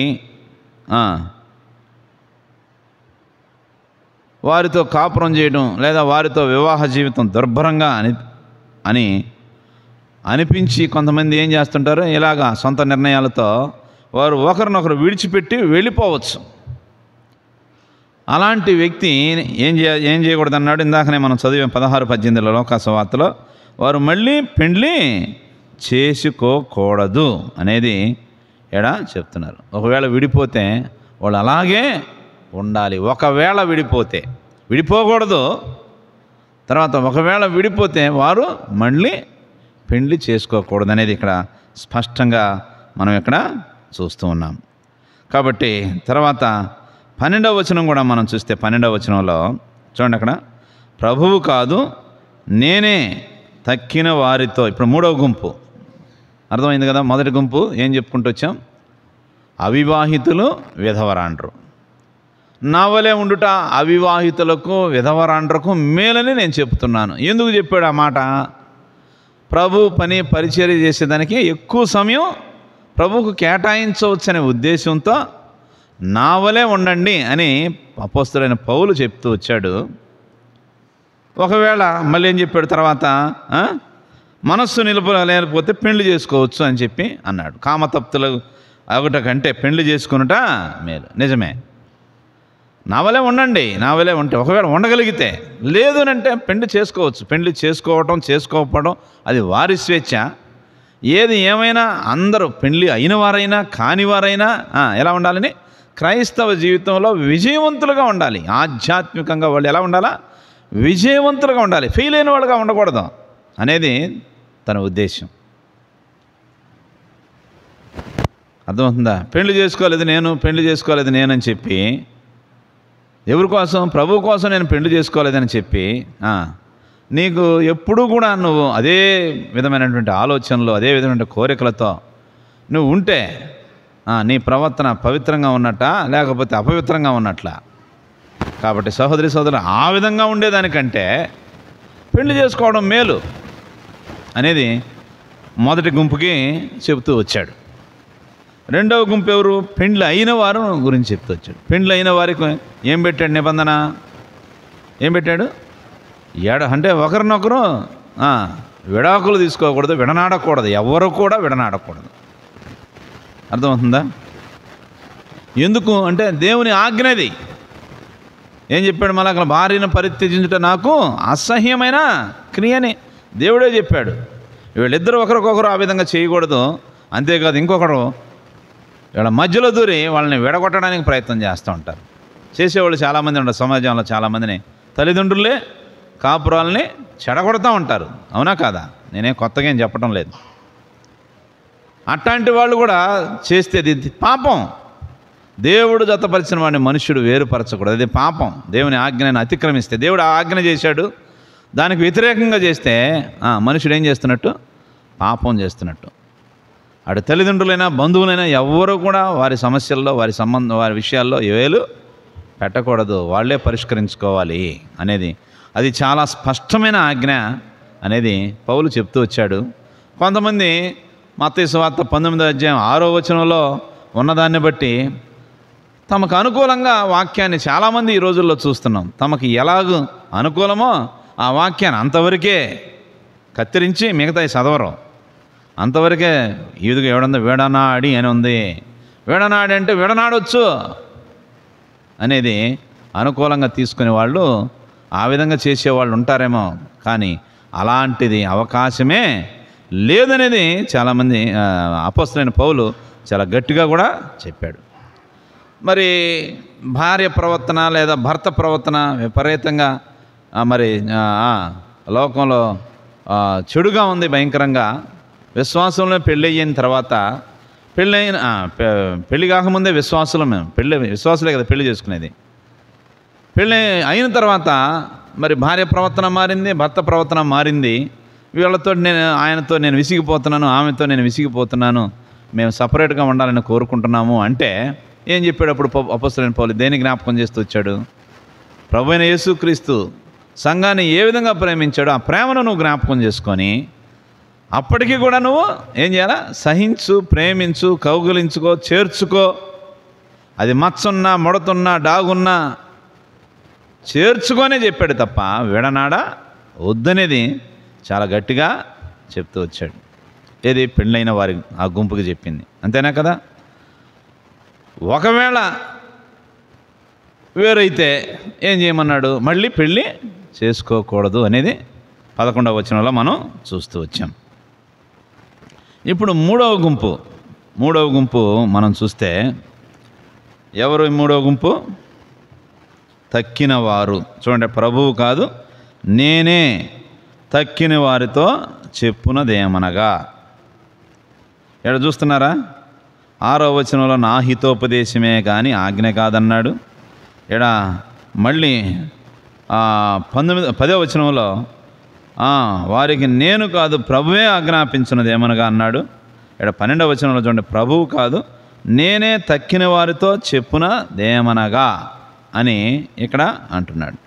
వారితో కాపురం చేయడం లేదా వారితో వివాహ జీవితం దుర్భరంగా అనిపించి కొంతమంది ఏం చేస్తుంటారు, ఇలాగా సొంత నిర్ణయాలతో వారు ఒకరినొకరు విడిచిపెట్టి వెళ్ళిపోవచ్చు. అలాంటి వ్యక్తి ఏం చేయకూడదు అన్నాడు. ఇందాకనే మనం చదివాం 16-18 లోకాసువార్తలో, వారు మళ్ళీ పెండ్లి చేసుకోకూడదు అనేది ఎడా చెప్తున్నారు. ఒకవేళ విడిపోతే వాళ్ళు అలాగే ఉండాలి. ఒకవేళ విడిపోకూడదు. తర్వాత ఒకవేళ విడిపోతే వారు మళ్ళీ పెండ్లి చేసుకోకూడదు అనేది ఇక్కడ స్పష్టంగా మనం ఇక్కడ చూస్తూ ఉన్నాం. కాబట్టి తర్వాత 12వ వచనం కూడా మనం చూస్తే 12వ వచనంలో చూడండి, అక్కడ ప్రభువు కాదు నేనే తక్కిన వారితో. ఇప్పుడు 3వ గుంపు అర్థమైంది కదా. మొదటి గుంపు ఏం చెప్పుకుంటూ వచ్చాం, అవివాహితులు విధవరాండ్రు. నా వలే ఉండుట అవివాహితులకు విధవరాండ్రకు మేలని నేను చెప్తున్నాను. ఎందుకు చెప్పాడు ఆ మాట? ప్రభు పని పరిచర్య చేసేదానికి ఎక్కువ సమయం ప్రభువుకు కేటాయించవచ్చనే ఉద్దేశంతో నా వలే ఉండండి అని అపోస్తలుడైన పౌలు చెప్తూ వచ్చాడు. ఒకవేళ మళ్ళీ ఏం చెప్పాడు తర్వాత, మనస్సు నిలపలేకపోతే పెళ్లి చేసుకోవచ్చు అని చెప్పి అన్నాడు. కామతప్తులు ఒకట కంటే పెళ్లి చేసుకునుట మేలు. నిజమే, నా వలే ఉండండి, నా వలే ఉంటే ఒకవేళ ఉండగలిగితే, లేదు అంటే పెళ్లి చేసుకోవచ్చు. పెళ్లి చేసుకోవటం చేసుకోకపోవడం అది వారి స్వేచ్ఛ. ఏది ఏమైనా అందరూ పెళ్లి అయిన వారైనా కాని వారైనా ఎలా ఉండాలని, క్రైస్తవ జీవితంలో విజయవంతులుగా ఉండాలి. ఆధ్యాత్మికంగా వాళ్ళు ఎలా ఉండాలా, విజయవంతులుగా ఉండాలి, ఫెయిల్ అయిన వాళ్ళుగా ఉండకూడదు అనేది తన ఉద్దేశం. అర్థమవుతుందా? పెళ్లి చేసుకోలేదు నేను అని చెప్పి, ఎవరి కోసం? ప్రభు కోసం నేను పెళ్లి చేసుకోలేదని చెప్పి నీకు ఎప్పుడూ కూడా నువ్వు అదే విధమైనటువంటి ఆలోచనలు, అదే విధమైన కోరికలతో నువ్వు ఉంటే నీ ప్రవర్తన పవిత్రంగా ఉన్నట్ట లేకపోతే అపవిత్రంగా ఉన్నట్లా. కాబట్టి సహోదరులు ఆ విధంగా ఉండేదానికంటే పెళ్లి చేసుకోవడం మేలు అనేది మొదటి గుంపుకి చెబుతూ వచ్చాడు. రెండవ గుంపు ఎవరు? పెండ్లి అయిన వారు గురించి చెప్తూ వచ్చాడు. పెండ్లి అయిన వారికి ఏం పెట్టాడు నిబంధన? ఏం పెట్టాడు? అంటే ఒకరినొకరు విడాకులు తీసుకోకూడదు, విడనాడకూడదు, ఎవరు కూడా విడనాడకూడదు. అర్థమవుతుందా? ఎందుకు అంటే దేవుని ఆజ్ఞది. ఏం చెప్పాడు? మళ్ళీ అక్కడ భార్యను పరిత్యజించుట నాకు అసహ్యమైన క్రియని దేవుడే చెప్పాడు. వీళ్ళిద్దరూ ఒకరికొకరు ఆ విధంగా చేయకూడదు. అంతేకాదు, ఇంకొకరు వీళ్ళ మధ్యలో దూరి వాళ్ళని విడగొట్టడానికి ప్రయత్నం చేస్తూ ఉంటారు. చేసేవాళ్ళు చాలామంది ఉంటారు సమాజంలో. చాలామందిని తల్లిదండ్రులే కాపురాలని చెడగొడతా ఉంటారు. అవునా కాదా? నేనే కొత్తగా ఏం చెప్పడం లేదు. అట్లాంటి వాళ్ళు కూడా చేస్తే అది పాపం. దేవుడు జతపరిచిన వాడిని మనుష్యుడు వేరుపరచకూడదు, అది పాపం. దేవుని ఆజ్ఞను అతిక్రమిస్తే, దేవుడు ఆ ఆజ్ఞ చేశాడు, దానికి వ్యతిరేకంగా చేస్తే మనుషుడు ఏం చేస్తున్నట్టు? పాపం చేస్తున్నట్టు. అటు తల్లిదండ్రులైనా బంధువులైనా ఎవరు కూడా వారి సమస్యల్లో, వారి విషయాల్లో ఏవేలు పెట్టకూడదు, వాళ్ళే పరిష్కరించుకోవాలి అనేది అది చాలా స్పష్టమైన ఆజ్ఞ అనేది పౌలు చెప్తూ వచ్చాడు. కొంతమంది మత్తయి సువార్త 19వ వచనంలో ఉన్నదాన్ని బట్టి తమకు అనుకూలంగా వాక్యాన్ని చాలామంది ఈ రోజుల్లో చూస్తున్నాం. తమకు ఎలాగూ అనుకూలమో ఆ వాక్యాన్ని అంతవరకే కత్తిరించి మిగతాయి చదవరు. అంతవరకే ఈదుగా ఎవడందో విడనాడి అని ఉంది. విడనాడి అంటే విడనాడొచ్చు అనేది అనుకూలంగా తీసుకునే వాళ్ళు ఆ విధంగా చేసేవాళ్ళు ఉంటారేమో, కానీ అలాంటిది అవకాశమే లేదనేది చాలామంది అపోస్తలుడైన పౌలు చాలా గట్టిగా కూడా చెప్పాడు. మరి భార్య ప్రవర్తన లేదా భర్త ప్రవర్తన విపరీతంగా మరి లోకంలో చెడుగా ఉంది భయంకరంగా. విశ్వాసంలో పెళ్ళి అయిన తర్వాత పెళ్ళి కాకముందే విశ్వాసులే కదా పెళ్లి చేసుకునేది. పెళ్ళి అయిన తర్వాత మరి భార్య ప్రవర్తన మారింది, భర్త ప్రవర్తన మారింది. వీళ్ళతో ఆయనతో నేను విసిగిపోతున్నాను, ఆమెతో నేను విసిగిపోతున్నాను, మేము సపరేట్గా ఉండాలని కోరుకుంటున్నాము అంటే ఏం చెప్పాడు అప్పుడు అపోస్తలుడైన పౌలు? దేని జ్ఞాపకం చేస్తూ వచ్చాడు? ప్రభువైన యేసుక్రీస్తు సంఘాన్ని ఏ విధంగా ప్రేమించాడో ఆ ప్రేమను నువ్వు జ్ఞాపకం చేసుకొని అప్పటికీ కూడా నువ్వు ఏం చేయాలా? సహించు, ప్రేమించు, కౌగులించుకో, చేర్చుకో. అది మచ్చున్నా, ముడతున్నా, డాగున్నా చేర్చుకొనే చెప్పాడు తప్ప విడనాడా వద్దనేది చాలా గట్టిగా చెప్తూ వచ్చాడు. ఏది? పెళ్ళైన వారి ఆ గుంపుకి చెప్పింది. అంతేనా కదా? ఒకవేళ వేరైతే ఏం చేయమన్నాడు? మళ్ళీ పెళ్ళి చేసుకోకూడదు అనేది 11వ వచనంలో మనం చూస్తూ వచ్చాం. ఇప్పుడు మూడవ గుంపు మనం చూస్తే ఎవరు మూడవ గుంపు? తక్కిన వారు. చూడండి, ప్రభువు కాదు, నేనే తక్కిన వారితో చెప్పునదేమనగా. ఇక్కడ చూస్తున్నారా? 6వ వచనంలో నా హితోపదేశమే కానీ ఆజ్ఞ కాదన్నాడు. ఇక్కడ మళ్ళీ 10వ వచనంలో వారికి నేను కాదు ప్రభువే ఆజ్ఞాపించినదేమనగా అన్నాడు. ఇక్కడ 12వ వచనంలో చూడండి, ప్రభువు కాదు నేనే తక్కిన వారితో చెప్పునదేమనగా అని ఇక్కడ అంటున్నాడు.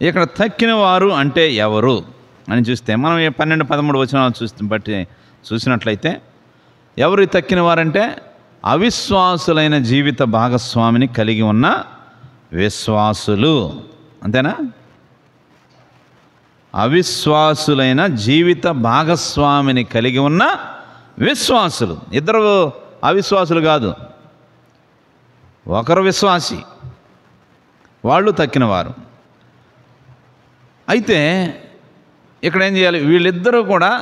ఇక్కడ తక్కిన వారు అంటే ఎవరు అని చూస్తే మనం 12, 13 వచనాలు చూసినట్లయితే ఎవరు తక్కిన వారంటే అవిశ్వాసులైన జీవిత భాగస్వామిని కలిగి ఉన్న విశ్వాసులు. అంతేనా? అవిశ్వాసులైన జీవిత భాగస్వామిని కలిగి ఉన్న విశ్వాసులు. ఇద్దరు అవిశ్వాసులు కాదు, ఒకరు విశ్వాసి, వాళ్ళు తక్కినవారు. అయితే ఇక్కడ ఏం చేయాలి? వీళ్ళిద్దరూ కూడా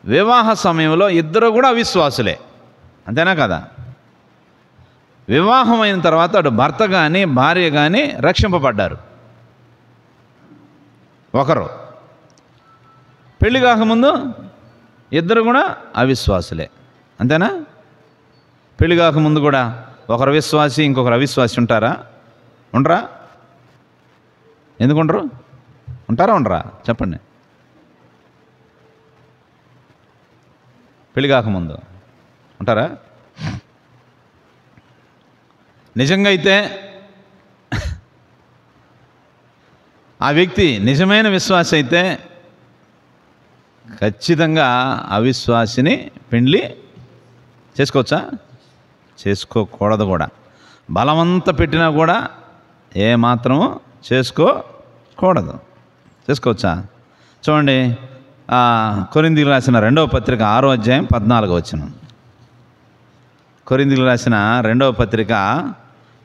వివాహ సమయంలో ఇద్దరు కూడా అవిశ్వాసులే. అంతేనా కదా? వివాహం అయిన తర్వాత అటు భర్త కానీ భార్య కానీ రక్షింపబడ్డారు. ఒకరు పెళ్లి కాకముందు ఇద్దరు కూడా అవిశ్వాసులే. అంతేనా? పెళ్లి కాకముందు కూడా ఒకరు విశ్వాసి ఇంకొకరు అవిశ్వాసి ఉంటారా? ఉండరా? ఎందుకు ఉండరు? ఉంటారా? ఉండరా? చెప్పండి. పెళ్లి కాకముందు ఉంటారా? నిజంగా అయితే ఆ వ్యక్తి నిజమైన విశ్వాసి అయితే ఖచ్చితంగా అవిశ్వాసిని పెళ్లి చేసుకోవచ్చా? చేసుకోకూడదు కూడా. బలవంతా పెట్టినా కూడా ఏమాత్రము చేసుకోకూడదు. చేసుకోవచ్చా? చూడండి, కొరింథీయులకు రాసిన 2వ పత్రిక 6వ అధ్యాయం 14వ వచనం. కొరింథీయులకు రాసిన 2వ పత్రిక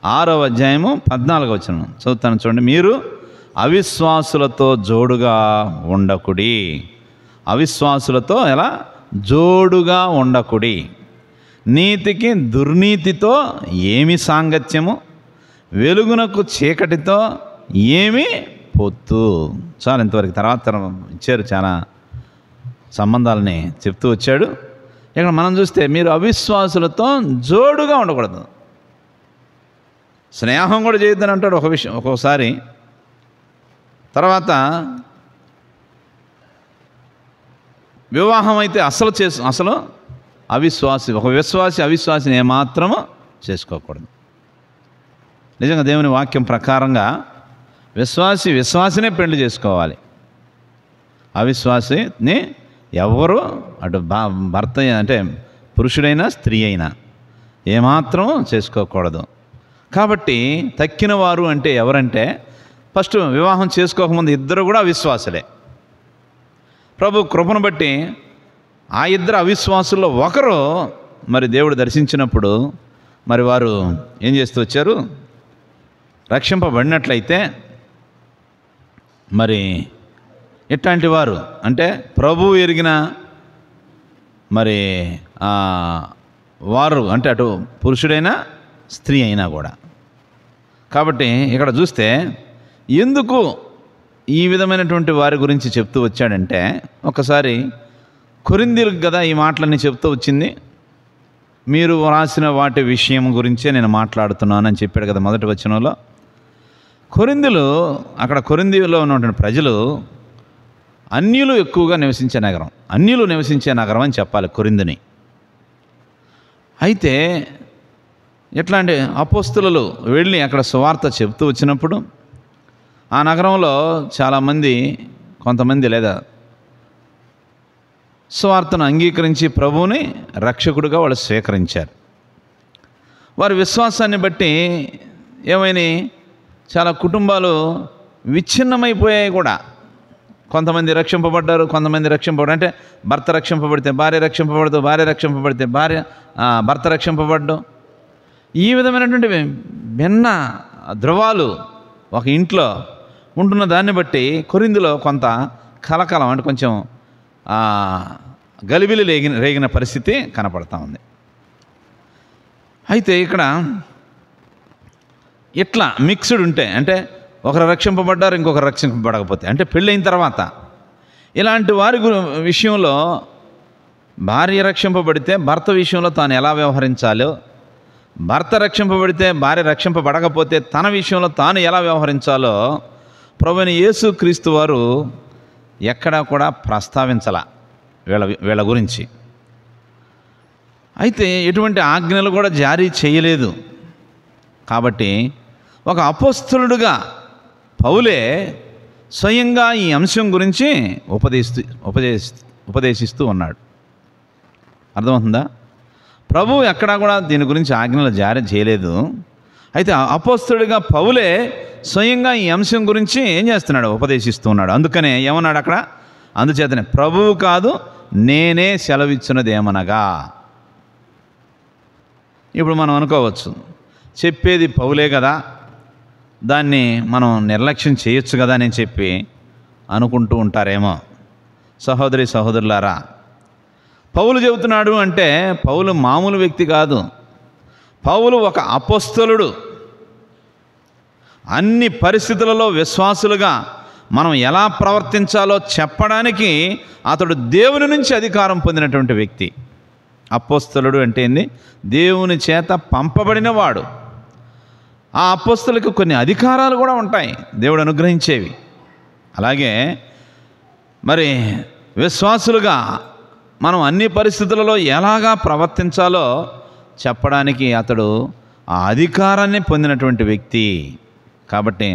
6వ అధ్యాయము 14వ వచనం చదువుతాను. చూడండి, మీరు అవిశ్వాసులతో జోడుగా ఉండకుడి. అవిశ్వాసులతో ఎలా? జోడుగా ఉండకుడి. నీతికి దుర్నీతితో ఏమి సాంగత్యము? వెలుగునకు చీకటితో ఏమి పొత్తు? చాలు, ఇంతవరకు. తర్వాత ఇచ్చారు, చాలా సంబంధాలని చెప్తూ వచ్చాడు. ఇక్కడ మనం చూస్తే మీరు అవిశ్వాసులతో జోడుగా ఉండకూడదు. స్నేహం కూడా చేయొద్దని అంటాడు ఒక విషయం ఒక్కొక్కసారి. తర్వాత వివాహం అయితే అసలు అవిశ్వాసి, ఒక విశ్వాసి అవిశ్వాసిని ఏమాత్రము చేసుకోకూడదు. నిజంగా దేవుని వాక్యం ప్రకారంగా విశ్వాసినే పెళ్లి చేసుకోవాలి. అవిశ్వాసిని ఎవరు అటు భర్త అంటే పురుషుడైనా స్త్రీ అయినా ఏమాత్రం చేసుకోకూడదు. కాబట్టి తక్కిన వారు అంటే ఎవరంటే ఫస్ట్ వివాహం చేసుకోకముందు ఇద్దరు కూడా అవిశ్వాసులే. ప్రభు కృపను బట్టి ఆ ఇద్దరు అవిశ్వాసుల్లో ఒకరు మరి దేవుడు దర్శించినప్పుడు మరి వారు ఏం చేస్తూ వచ్చారు? రక్షింపబడినట్లయితే మరి ఎట్లాంటి వారు అంటే ప్రభువు ఎరిగిన మరి వారు అంటే అటు పురుషుడైనా స్త్రీ అయినా కూడా. కాబట్టి ఇక్కడ చూస్తే ఎందుకు ఈ విధమైనటువంటి వారి గురించి చెప్తూ వచ్చాడంటే, ఒకసారి కొరింథీయులకు కదా ఈ మాటలన్నీ చెప్తూ వచ్చింది. మీరు రాసిన వాటి విషయం గురించే నేను మాట్లాడుతున్నానని చెప్పాడు కదా మొదటి వచనంలో. కొరింథీయులో ఉన్నటువంటి ప్రజలు అన్యులు ఎక్కువగా నివసించే నగరం, అన్యులు నివసించే నగరం అని చెప్పాలి కొరింథుని. అయితే ఎట్లా అంటే అపోస్తలులు వెళ్ళి అక్కడ సువార్త చెప్తూ వచ్చినప్పుడు ఆ నగరంలో చాలామంది, కొంతమంది లేదా సువార్తను అంగీకరించి ప్రభువుని రక్షకుడిగా వాళ్ళు స్వీకరించారు. వారి విశ్వాసాన్ని బట్టి ఏమైనా చాలా కుటుంబాలు విచ్ఛిన్నమైపోయాయి కూడా. కొంతమంది రక్షింపబడ్డారు, కొంతమంది రక్షింపబడ్డారు. అంటే భర్త రక్షింపబడితే భార్య రక్షింపబడదు, భార్య రక్షింపబడితే భర్త రక్షింపబడ్డం. ఈ విధమైనటువంటి భిన్న ధృవాలు ఒక ఇంట్లో ఉంటున్న దాన్ని బట్టి కొరింథీలో కొంత కలకలం, అంటే కొంచెం గలిబిలి రేగిన పరిస్థితి కనపడతా ఉంది. అయితే ఇక్కడ ఇట్లా మిక్స్డ్ ఉంటే, అంటే ఒకరు రక్షింపబడ్డారు, ఇంకొకరు రక్షింపబడకపోతే, అంటే పెళ్ళైన తర్వాత ఇలాంటి వారి విషయంలో భార్య రక్షింపబడితే భర్త విషయంలో తాను ఎలా వ్యవహరించాలో, భర్త రక్షింపబడితే భార్య రక్షింపబడకపోతే తన విషయంలో తాను ఎలా వ్యవహరించాలో ప్రభువైన యేసుక్రీస్తు వారు ఎక్కడా కూడా ప్రస్తావించాల వీళ్ళ గురించి. అయితే ఎటువంటి ఆజ్ఞలు కూడా జారీ చేయలేదు. కాబట్టి ఒక అపోస్తలుడుగా పౌలే స్వయంగా ఈ అంశం గురించి ఉపదేశిస్తూ ఉన్నాడు. అర్థమవుతుందా? ప్రభువు ఎక్కడా కూడా దీని గురించి ఆజ్ఞలు జారీ చేయలేదు. అయితే అపోస్తలుడిగా పౌలే స్వయంగా ఈ అంశం గురించి ఏం చేస్తున్నాడు? ఉపదేశిస్తూ ఉన్నాడు. అందుకనే ఏమన్నాడు అక్కడ? అందుచేతనే ప్రభువు కాదు నేనే సెలవిచ్చినదేమనగా. ఇప్పుడు మనం అనుకోవచ్చు, చెప్పేది పౌలే కదా, దాన్ని మనం నిర్లక్ష్యం చేయొచ్చు కదా అని చెప్పి అనుకుంటూ ఉంటారేమో. సహోదరులారా, పౌలు చెబుతున్నాడు అంటే పౌలు మామూలు వ్యక్తి కాదు. పౌలు ఒక అపోస్తలుడు. అన్ని పరిస్థితులలో విశ్వాసులుగా మనం ఎలా ప్రవర్తించాలో చెప్పడానికి అతడు దేవుని నుంచి అధికారం పొందినటువంటి వ్యక్తి. అపోస్తలుడు అంటే ఏంది? దేవుని చేత పంపబడిన వాడు. ఆ అపోస్తలులకు కొన్ని అధికారాలు కూడా ఉంటాయి, దేవుడు అనుగ్రహించేవి. అలాగే మరి విశ్వాసులుగా మనం అన్ని పరిస్థితులలో ఎలాగా ప్రవర్తించాలో చెప్పడానికి అతడు ఆ అధికారాన్ని పొందినటువంటి వ్యక్తి. కాబట్టి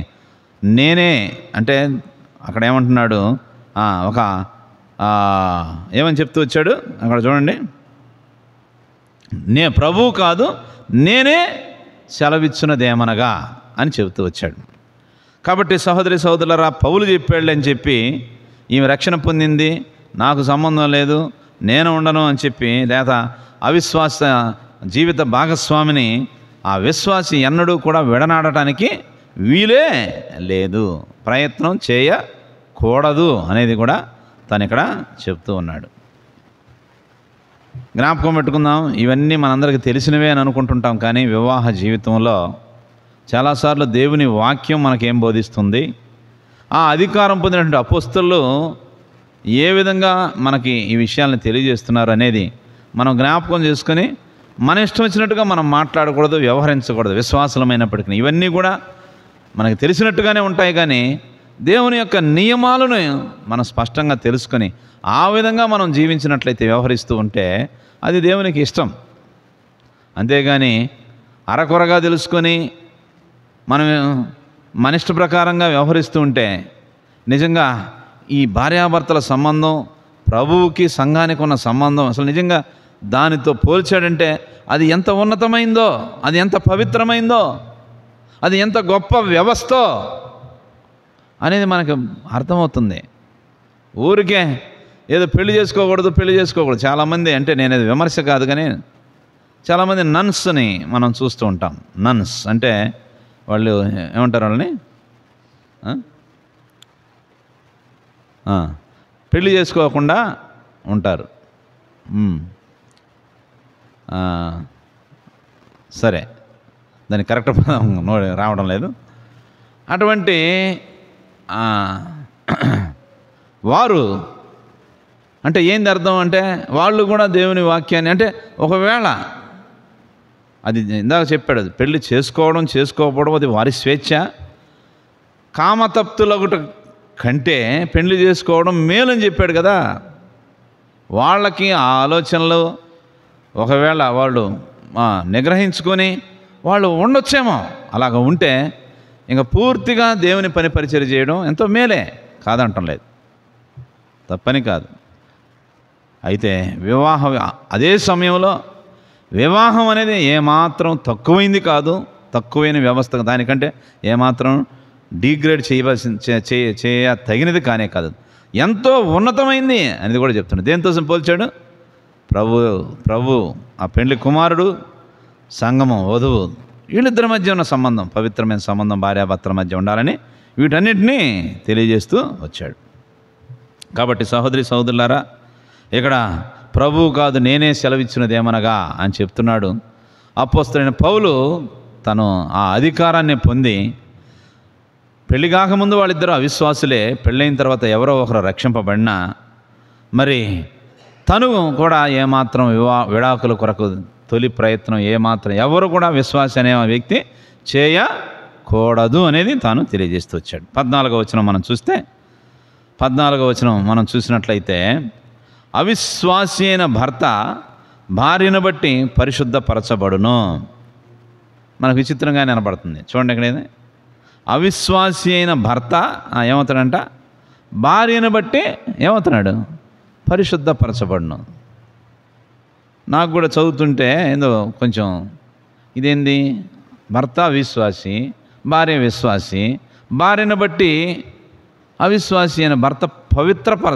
నేనే అంటే అక్కడ ఏమంటున్నాడు? ఏమని చెప్తూ వచ్చాడు అక్కడ చూడండి. ప్రభువు కాదు నేనే సెలవిచ్చినదేమనగా అని చెబుతూ వచ్చాడు. కాబట్టి సహోదరులారా, పౌలు చెప్పాడు అని చెప్పి ఈమె రక్షణ పొందింది, నాకు సంబంధం లేదు, నేను ఉండను అని చెప్పి, లేదా అవిశ్వాస జీవిత భాగస్వామిని ఆ విశ్వాసి ఎన్నడూ కూడా విడనాడటానికి వీలే లేదు, ప్రయత్నం చేయకూడదు అనేది కూడా తను ఇక్కడ చెప్తూ ఉన్నాడు. జ్ఞాపకం పెట్టుకుందాం, ఇవన్నీ మనందరికీ తెలిసినవే అని అనుకుంటుంటాం. కానీ వివాహ జీవితంలో చాలాసార్లు దేవుని వాక్యం మనకేం బోధిస్తుంది, ఆ అధికారం పొందినటువంటి అపోస్తలులు ఏ విధంగా మనకి ఈ విషయాలను తెలియజేస్తున్నారు అనేది మనం జ్ఞాపకం చేసుకొని మన ఇష్టం వచ్చినట్టుగా మనం మాట్లాడకూడదు, వ్యవహరించకూడదు. విశ్వాసమైనప్పటికీ ఇవన్నీ కూడా మనకు తెలిసినట్టుగానే ఉంటాయి. కానీ దేవుని యొక్క నియమాలను మనం స్పష్టంగా తెలుసుకొని ఆ విధంగా మనం జీవించినట్లయితే, వ్యవహరిస్తూ ఉంటే అది దేవునికి ఇష్టం. అంతేగాని అరకొరగా తెలుసుకొని మనం మన ఇష్ట ప్రకారంగా వ్యవహరిస్తూ ఉంటే నిజంగా ఈ భార్యాభర్తల సంబంధం, ప్రభువుకి సంఘానికి ఉన్న సంబంధం అసలు నిజంగా దానితో పోల్చాడంటే అది ఎంత ఉన్నతమైందో, అది ఎంత పవిత్రమైందో, అది ఎంత గొప్ప వ్యవస్థో అనేది మనకు అర్థమవుతుంది. ఊరికే ఏదో పెళ్లి చేసుకోకూడదు. చాలామంది, అంటే నేను అది విమర్శ కాదు కానీ చాలామంది నన్స్ని మనం చూస్తూ ఉంటాం. నన్స్ అంటే వాళ్ళు ఏమంటారు, వాళ్ళని పెళ్లి చేసుకోకుండా ఉంటారు. సరే, దాని కరెక్ట్ పదం రావడం లేదు. అటువంటి వారు అంటే ఏంది అర్థం అంటే వాళ్ళు కూడా దేవుని వాక్యాన్ని, అంటే ఒకవేళ అది ఇందాక చెప్పాడు, అది పెళ్లి చేసుకోకపోవడం అది వారి స్వేచ్ఛ. కామతప్తులగుట కంటే పెళ్లి చేసుకోవడం మేలని చెప్పాడు కదా. వాళ్ళకి ఆ ఆలోచనలు ఒకవేళ వాళ్ళు నిగ్రహించుకొని వాళ్ళు ఉండొచ్చేమో. అలాగ ఉంటే ఇంకా పూర్తిగా దేవుని పని పరిచయం చేయడం ఎంతో మేలే, కాదంటం లేదు, తప్పని కాదు. అయితే అదే సమయంలో వివాహం అనేది ఏమాత్రం తక్కువైంది కాదు, తక్కువైన వ్యవస్థ దానికంటే ఏమాత్రం డిగ్రేడ్ తగినది కానే కాదు, ఎంతో ఉన్నతమైంది అనేది కూడా చెప్తున్నాడు. దేనితో పోల్చాడు? ప్రభు ఆ పెండ్లి కుమారుడు, సంగమం, వధువు, వీళ్ళిద్దరి మధ్య ఉన్న సంబంధం, పవిత్రమైన సంబంధం భార్యాభర్తల మధ్య ఉండాలని వీటన్నిటినీ తెలియజేస్తూ వచ్చాడు. కాబట్టి సహోదరి సహోదరులారా, ఇక్కడ ప్రభువు కాదు నేనే సెలవిచ్చినదేమనగా అని చెప్తున్నాడు. అపోస్తలుడైన పౌలు తను ఆ అధికారాన్ని పొంది, పెళ్లి కాకముందు వాళ్ళిద్దరూ అవిశ్వాసులే, పెళ్ళైన తర్వాత ఎవరో ఒకరు రక్షింపబడినా మరి తను కూడా ఏమాత్రం విడాకుల కొరకు తొలి ప్రయత్నం ఏమాత్రం ఎవరు కూడా విశ్వాసి అనే వ్యక్తి చేయకూడదు అనేది తాను తెలియజేస్తూ వచ్చాడు. 14వ వచనం మనం చూస్తే, 14వ వచనం మనం చూసినట్లయితే, అవిశ్వాసి అయిన భర్త భార్యను బట్టి పరిశుద్ధపరచబడును. మనకు విచిత్రంగా వినపడుతుంది. చూడండి, ఎక్కడైనా అవిశ్వాసి అయిన భర్త ఏమవుతాడంట? భార్యను బట్టి ఏమవుతున్నాడు? పరిశుద్ధపరచబడును. నాకు కూడా చదువుతుంటే ఏందో కొంచెం ఇదేంది, భర్త అవిశ్వాసి, భార్య విశ్వాసి, భార్యను బట్టి అవిశ్వాసి అయిన భర్త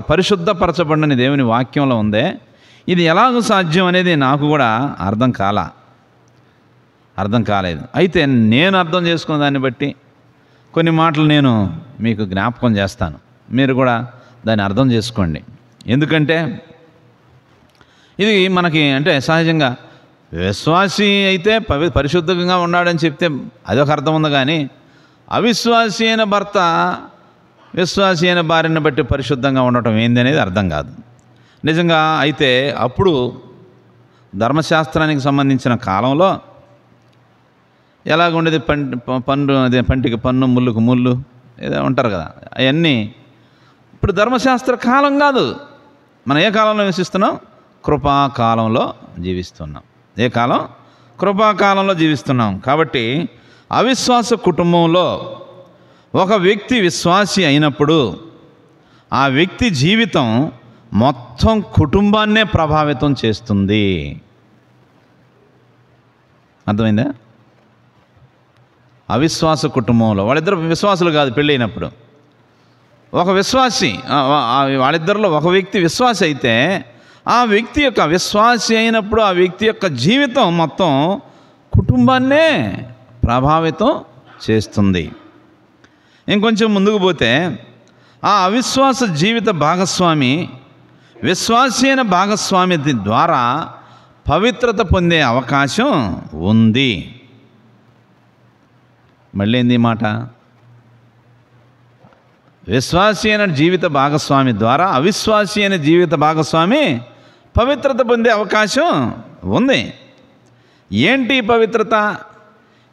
పరిశుద్ధపరచబడిన దేవుని వాక్యంలో ఉందే, ఇది ఎలాగో సాధ్యం అనేది నాకు కూడా అర్థం కాలేదు. అయితే నేను అర్థం చేసుకున్న దాన్ని బట్టి కొన్ని మాటలు నేను మీకు జ్ఞాపకం చేస్తాను, మీరు కూడా దాన్ని అర్థం చేసుకోండి. ఎందుకంటే ఇది మనకి అంటే సహజంగా విశ్వాసి అయితే పరిశుద్ధంగా ఉన్నాడని చెప్తే అదొక అర్థం ఉంది, కానీ అవిశ్వాసి అయిన భర్త విశ్వాసి అయిన భార్యను బట్టి పరిశుద్ధంగా ఉండటం ఏంది అనేది అర్థం కాదు నిజంగా. అయితే అప్పుడు ధర్మశాస్త్రానికి సంబంధించిన కాలంలో ఎలాగ ఉండేది? పంటికి పన్ను, ముళ్ళుకు ముళ్ళు ఏదో ఉంటారు కదా, అవన్నీ ఇప్పుడు ధర్మశాస్త్ర కాలం కాదు. మనం ఏ కాలంలో నివసిస్తున్నాం? కృపాకాలంలో జీవిస్తున్నాం. ఏ కాలం? కృపాకాలంలో జీవిస్తున్నాం. కాబట్టి అవిశ్వాస కుటుంబంలో ఒక వ్యక్తి విశ్వాసి అయినప్పుడు ఆ వ్యక్తి జీవితం మొత్తం కుటుంబాన్నే ప్రభావితం చేస్తుంది. అర్థమైందా? అవిశ్వాస కుటుంబంలో వాళ్ళిద్దరు విశ్వాసులు కాదు, పెళ్ళైనప్పుడు ఒక విశ్వాసి, వాళ్ళిద్దరిలో ఒక వ్యక్తి విశ్వాసి అయితే ఆ వ్యక్తి యొక్క విశ్వాసి అయినప్పుడు ఆ వ్యక్తి యొక్క జీవితం మొత్తం కుటుంబాన్నే ప్రభావితం చేస్తుంది. ఇంకొంచెం ముందుకు పోతే ఆ అవిశ్వాస జీవిత భాగస్వామి విశ్వాసి అయిన భాగస్వామి ద్వారా పవిత్రత పొందే అవకాశం ఉంది. మళ్ళీ ఏంది మాట? విశ్వాసి అయిన జీవిత భాగస్వామి ద్వారా అవిశ్వాసి అయిన జీవిత భాగస్వామి పవిత్రత పొందే అవకాశం ఉంది. ఏంటి పవిత్రత?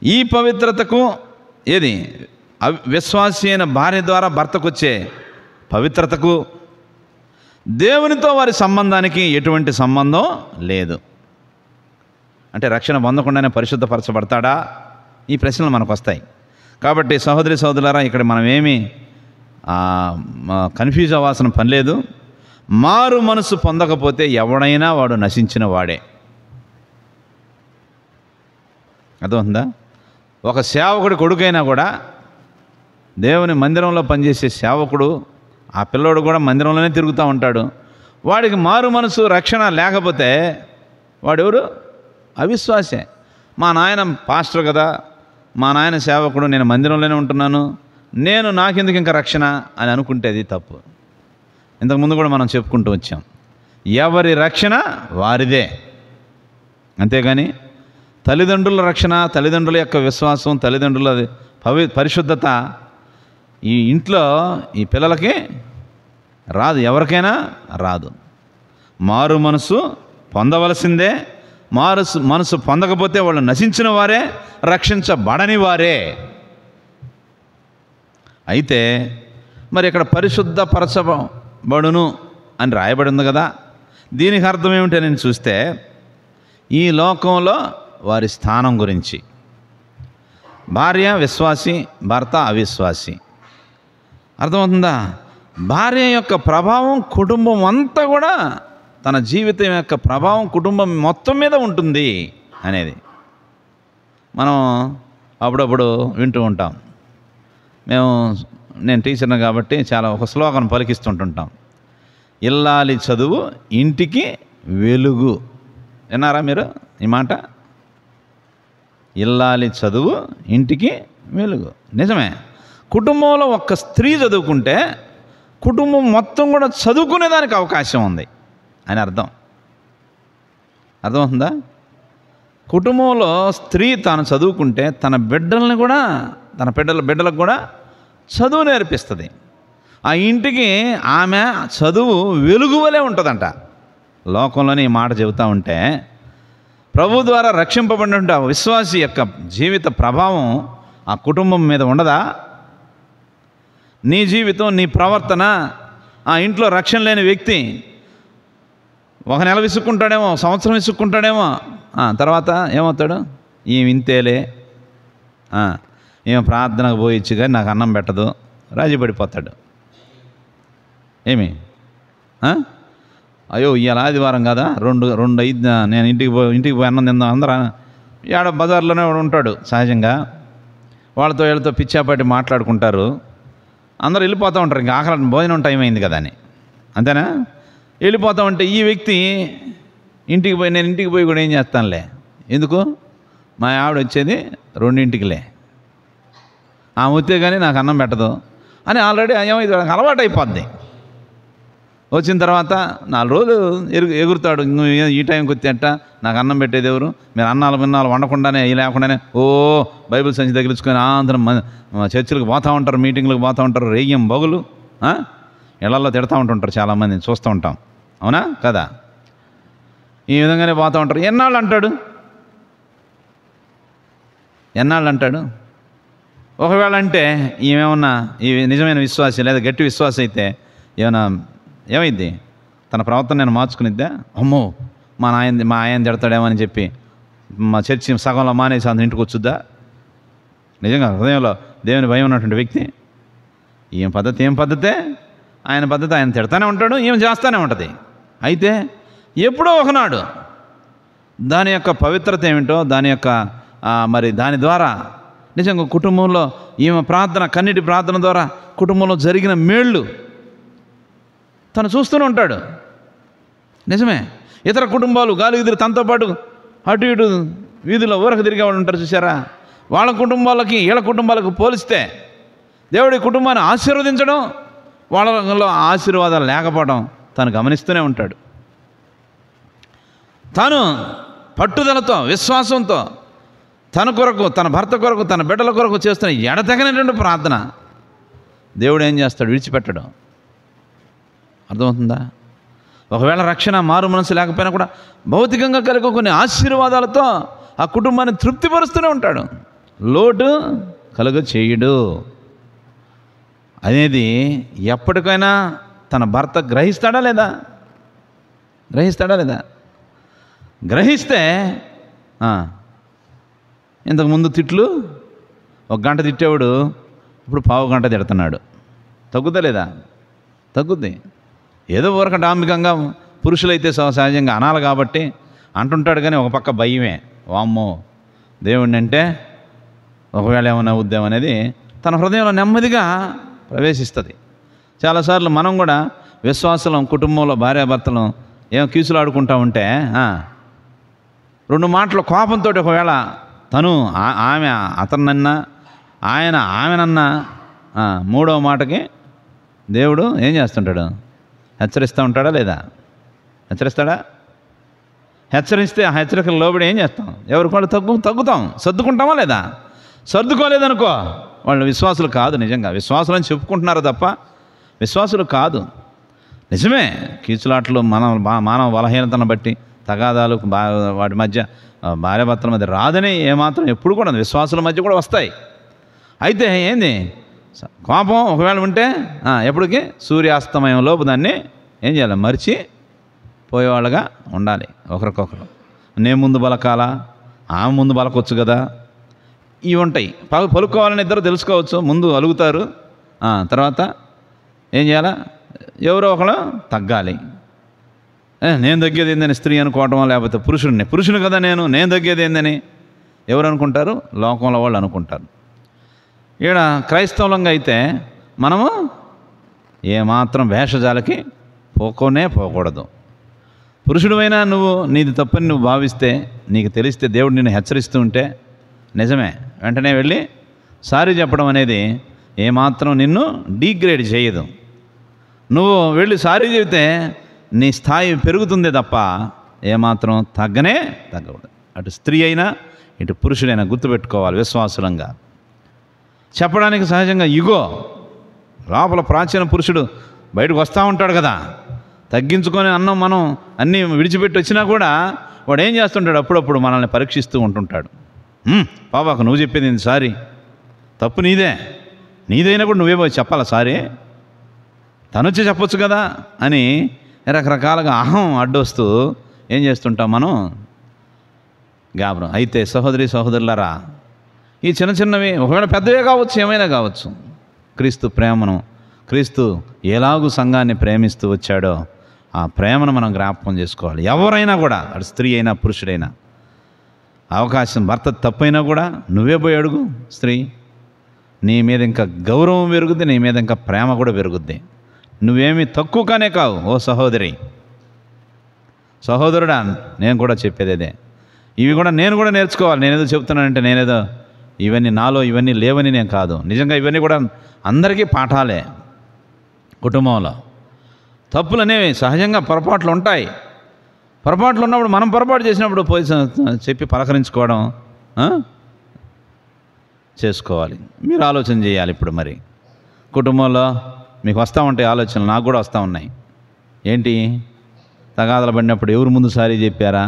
ఈ పవిత్రతకు ఏది విశ్వాసి అయిన భార్య ద్వారా భర్తకు వచ్చే పవిత్రతకు దేవునితో వారి సంబంధానికి ఎటువంటి సంబంధం లేదు. అంటే రక్షణ పొందకుండానే పరిశుద్ధపరచబడతాడా? ఈ ప్రశ్నలు మనకు వస్తాయి. కాబట్టి సహోదరి సహోదరులారా, ఇక్కడ మనం ఏమీ కన్ఫ్యూజ్ అవ్వాల్సిన పని లేదు. మారు మనసు పొందకపోతే ఎవడైనా వాడు నశించిన వాడే. అర్థమవుతుందా? ఒక సేవకుడి కొడుకైనా కూడా, దేవుని మందిరంలో పనిచేసే సేవకుడు, ఆ పిల్లోడు కూడా మందిరంలోనే తిరుగుతూ ఉంటాడు. వాడికి మారు మనసు రక్షణ లేకపోతే వాడెవరు? అవిశ్వాసే. మా నాయన పాస్టర్ కదా, మా నాయన సేవకుడు, నేను మందిరంలోనే ఉంటున్నాను, నాకెందుకు ఇంకా రక్షణ అని అనుకుంటే అది తప్పు. ఇంతకుముందు కూడా మనం చెప్పుకుంటూ వచ్చాం, ఎవరి రక్షణ వారిదే. అంతేగాని తల్లిదండ్రుల రక్షణ, తల్లిదండ్రుల యొక్క విశ్వాసం, తల్లిదండ్రుల పరిశుద్ధత ఈ ఇంట్లో ఈ పిల్లలకి రాదు, ఎవరికైనా రాదు. మారు మనసు పొందవలసిందే. మనసు పొందకపోతే వాళ్ళు నశించిన వారే, రక్షించబడని వారే. అయితే మరి ఇక్కడ పరిశుద్ధపరచబడును అని రాయబడి ఉంది కదా, దీనికి అర్థం ఏమిటో నేను చూస్తే ఈ లోకంలో వారి స్థానం గురించి. భార్య విశ్వాసి, భర్త అవిశ్వాసి. అర్థమవుతుందా? భార్య యొక్క ప్రభావం కుటుంబం అంతా కూడా తన జీవితం యొక్క ప్రభావం కుటుంబం మొత్తం మీద ఉంటుంది అనేది మనం అప్పుడప్పుడు వింటూ ఉంటాం. నేను టీచర్ని కాబట్టి చాలా ఒక శ్లోకం పలికిస్తుంటుంటాం. ఇల్లాలి చదువు ఇంటికి వెలుగు. విన్నారా మీరు ఈ మాట? ఇల్లాలి చదువు ఇంటికి వెలుగు. నిజమే. కుటుంబంలో ఒక్క స్త్రీ చదువుకుంటే కుటుంబం మొత్తం కూడా చదువుకునేదానికి అవకాశం ఉంది అని అర్థమవుతుందా? కుటుంబంలో స్త్రీ తాను చదువుకుంటే తన బిడ్డల్ని కూడా తన బిడ్డలకు కూడా చదువు నేర్పిస్తుంది. ఆ ఇంటికి ఆమె చదువు వెలుగు వలె ఉంటుందంట. లోకంలోని ఈ మాట చెబుతూ ఉంటే ప్రభు ద్వారా రక్షింపబడిన విశ్వాసి యొక్క జీవిత ప్రభావం ఆ కుటుంబం మీద ఉండదా? నీ జీవితం, నీ ప్రవర్తన, ఆ ఇంట్లో రక్షణ లేని వ్యక్తి ఒక నెల విసుక్కుంటాడేమో, సంవత్సరం విసుక్కుంటాడేమో, తర్వాత ఏమవుతాడు? ఈమె ఇంతేలే, ఈమె ప్రార్థనకు పోయిచ్చు కానీ నాకు అన్నం పెట్టదు, రాజీ పడిపోతాడు. ఏమి అయ్యో ఇవాళ ఆదివారం కదా, రెండు ఐదు నేను ఇంటికి పోయి అన్నం తిందాం. అందరూ ఏడ బజార్లోనే ఉంటాడు సహజంగా. వీళ్ళతో పిచ్చాపాటి మాట్లాడుకుంటారు. అందరూ వెళ్ళిపోతూ ఉంటారు. ఇంకా ఆకలి భోజనం టైం అయింది కదా అని, అంతేనా? వెళ్ళిపోతూ ఉంటే ఈ వ్యక్తి నేను ఇంటికి పోయి కూడా ఏం చేస్తానులే, ఎందుకు మా ఆవిడ వచ్చేది 2:00కిలే, ఆమె వస్తే కానీ నాకు అన్నం పెట్టదు అని ఆల్రెడీ ఏమైంది, అలవాటు అయిపోద్ది. వచ్చిన తర్వాత 4 రోజులు ఎగురుతాడు. ఈ టైంకి వచ్చేట నాకు అన్నం పెట్టేది ఎవరు? మీరు అన్నాలు వండకుండానే లేకుండానే బైబిల్ సంచి తగిలించుకొని అందరం చర్చిలకు పోతూ ఉంటారు, మీటింగ్లకు పోతూ ఉంటారు, రేయ్యం బగులు ఇళ్లలో తిడతా ఉంటుంటారు. చాలామంది చూస్తూ ఉంటాం, అవునా కదా? ఈ విధంగానే పోతూ ఉంటారు. ఎన్నాళ్ళు అంటాడు? ఒకవేళ అంటే ఈమెమన్నా ఈ నిజమైన విశ్వాసి లేదా గట్టి విశ్వాసి అయితే ఏమైంది? తన ప్రవర్తన నేను మార్చుకునిద్దా? అమ్మో మా ఆయన తిడతాడేమో అని చెప్పి మా చర్చి సగంలో మానేసి అంత ఇంటికి వచ్చుద్దా? నిజంగా హృదయంలో దేవుని భయం ఉన్నటువంటి వ్యక్తి ఏం పద్ధతే? ఆయన పద్ధతి ఆయన తిడతానే ఉంటాడు, ఏం చేస్తూనే ఉంటుంది. అయితే ఎప్పుడో ఒకనాడు దాని యొక్క పవిత్రత ఏమిటో, దాని యొక్క మరి దాని ద్వారా నిజంగా కుటుంబంలో ఈమె ప్రార్థన, కన్నీటి ప్రార్థన ద్వారా కుటుంబంలో జరిగిన మేళ్ళు తను చూస్తూనే ఉంటాడు. నిజమే. ఇతర కుటుంబాలు గాలిగిదిరి తనతో పాటు అటు ఇటు వీధిలో ఊరకు తిరిగే వాళ్ళు ఉంటారు చూసారా? వాళ్ళ కుటుంబాలకి వీళ్ళ కుటుంబాలకు పోలిస్తే దేవుడి కుటుంబాన్ని ఆశీర్వదించడం, వాళ్ళలో ఆశీర్వాదాలు లేకపోవడం తను గమనిస్తూనే ఉంటాడు. తాను పట్టుదలతో, విశ్వాసంతో తన కొరకు, తన భర్త కొరకు, తన బిడ్డల కొరకు చేస్తున్న ఎడతెగనటువంటి ప్రార్థన దేవుడు ఏం చేస్తాడు? విడిచిపెట్టడం. అర్థమవుతుందా? ఒకవేళ రక్షణ, మారు మనసు లేకపోయినా కూడా భౌతికంగా కలిగే కొన్ని ఆశీర్వాదాలతో ఆ కుటుంబాన్ని తృప్తిపరుస్తూనే ఉంటాడు. లోటు కలుగ చేయడు అనేది ఎప్పటికైనా తన భర్త గ్రహిస్తాడా లేదా? గ్రహిస్తే ఇంతకుముందు తిట్లు 1 గంట తిట్టేవాడు ఇప్పుడు 1/2 గంట తిడుతున్నాడు. తగ్గుతా లేదా? తగ్గుద్ది. ఏదో ఊరక డాంబికంగా పురుషులైతే సహజంగా అనాలి కాబట్టి అంటుంటాడు, కానీ ఒక పక్క భయమే. వామ్మో దేవుడిని అంటే ఒకవేళ ఏమైనా ఉద్యమం అనేది తన హృదయంలో నెమ్మదిగా ప్రవేశిస్తుంది. చాలాసార్లు మనం కూడా విశ్వాసం కుటుంబంలో భార్యాభర్తలు ఏమో కీసులాడుకుంటూ ఉంటే 2 మాటలు కోపంతో ఒకవేళ ఆమె అతన్నన్నా ఆయన ఆమెనన్నా 3వ మాటకి దేవుడు ఏం చేస్తుంటాడు? హెచ్చరిస్తూ ఉంటాడా లేదా? హెచ్చరిస్తాడా? హెచ్చరిస్తే ఆ హెచ్చరికలు లోబడి ఏం చేస్తాం? ఎవరికి వాళ్ళు తగ్గుతాం. సర్దుకుంటామా లేదా? సర్దుకోలేదనుకో వాళ్ళు విశ్వాసులు కాదు. నిజంగా విశ్వాసులు అని చెప్పుకుంటున్నారు తప్ప విశ్వాసులు కాదు. నిజమే, కీచులాట్లు మానవ బలహీనతను బట్టి తగాదాలు వాటి మధ్య, భార్యాభర్తల మధ్య రాదని ఏమాత్రం ఎప్పుడు కూడా విశ్వాసుల మధ్య కూడా వస్తాయి. అయితే ఏంది, కోపం ఒకవేళ ఉంటే ఎప్పటికీ సూర్యాస్తమయం లోపు దాన్ని ఏం చేయాలి? మరిచి పోయేవాళ్ళగా ఉండాలి ఒకరికొకరు. నేను ముందు బలకాలా, ఆమె ముందు బలకొచ్చు కదా, ఇవి ఉంటాయి. పలుకోవాలని ఇద్దరు తెలుసుకోవచ్చు. ముందు అలుగుతారు, తర్వాత ఏం చేయాలా? ఎవరో ఒకరు తగ్గాలి. నేను తగ్గేది ఏందని స్త్రీ అనుకోవటమో, లేకపోతే పురుషుని కదా నేను తగ్గేది ఏందని ఎవరు అనుకుంటారు? లోకంలో వాళ్ళు అనుకుంటారు. ఈడ క్రైస్తవులంగా అయితే మనము ఏమాత్రం వేషజాలకి పోకూడదు. పురుషుడివైనా నువ్వు నీది తప్పని నువ్వు భావిస్తే, నీకు తెలిస్తే, దేవుడు నిన్ను హెచ్చరిస్తూ ఉంటే నిజమే, వెంటనే వెళ్ళి సారీ చెప్పడం అనేది ఏమాత్రం నిన్ను డీగ్రేడ్ చేయదు. నువ్వు వెళ్ళి సారీ చెబితే నీ స్థాయి పెరుగుతుందే తప్ప ఏమాత్రం తగ్గకూడదు. అటు స్త్రీ అయినా ఇటు పురుషుడైనా గుర్తుపెట్టుకోవాలి. విశ్వాసులంగా చెప్పడానికి సహజంగా లోపల ప్రాచీన పురుషుడు బయటకు వస్తూ ఉంటాడు కదా, తగ్గించుకొని మనం అన్నీ విడిచిపెట్టి వచ్చినా కూడా వాడు ఏం చేస్తుంటాడు? అప్పుడప్పుడు మనల్ని పరీక్షిస్తూ ఉంటుంటాడు. పాపాకు నువ్వు చెప్పేది ఏంది? సారీ, తప్పు నీదైనా కూడా నువ్వే పోయి చెప్పాలా సారీ? తనొచ్చి చెప్పొచ్చు కదా అని రకరకాలుగా అహం అడ్డొస్తూ ఏం చేస్తుంటాం మనం? గాబరం. అయితే సహోదరులారా, ఈ చిన్నవి ఒకవేళ పెద్దవే కావచ్చు, ఏమైనా కావచ్చు, క్రీస్తు ఎలాగూ సంఘాన్ని ప్రేమిస్తూ వచ్చాడో ఆ ప్రేమను మనం జ్ఞాపకం చేసుకోవాలి. ఎవరైనా కూడా, అటు స్త్రీ అయినా పురుషుడైనా, అవకాశం భర్త తప్పైనా కూడా నువ్వే పోయి అడుగు. స్త్రీ, నీ మీద ఇంకా గౌరవం పెరుగుద్ది, నీ మీద ఇంకా ప్రేమ కూడా పెరుగుద్ది. నువ్వేమీ తక్కువగానే కావు. ఓ సహోదరుడా, నేను కూడా చెప్పేది అదే. ఇవి కూడా నేను కూడా నేర్చుకోవాలి. నేనేదో చెప్తున్నానంటే నాలో ఇవన్నీ లేవని నేను కాదు. నిజంగా ఇవన్నీ కూడా అందరికీ పాఠాలే. కుటుంబంలో తప్పులు అనేవి సహజంగా పొరపాట్లు ఉంటాయి. పొరపాట్లు ఉన్నప్పుడు మనం పొరపాటు చేసినప్పుడు పోయి చెప్పి పలకరించుకోవడం చేసుకోవాలి. మీరు ఆలోచన చేయాలి. ఇప్పుడు మరి కుటుంబంలో మీకు వస్తూ ఉంటాయి ఆలోచనలు, నాకు కూడా వస్తూ ఉన్నాయి. ఏంటి? తగాదలు పడినప్పుడు ఎవరు ముందు సారీ చెప్పారా,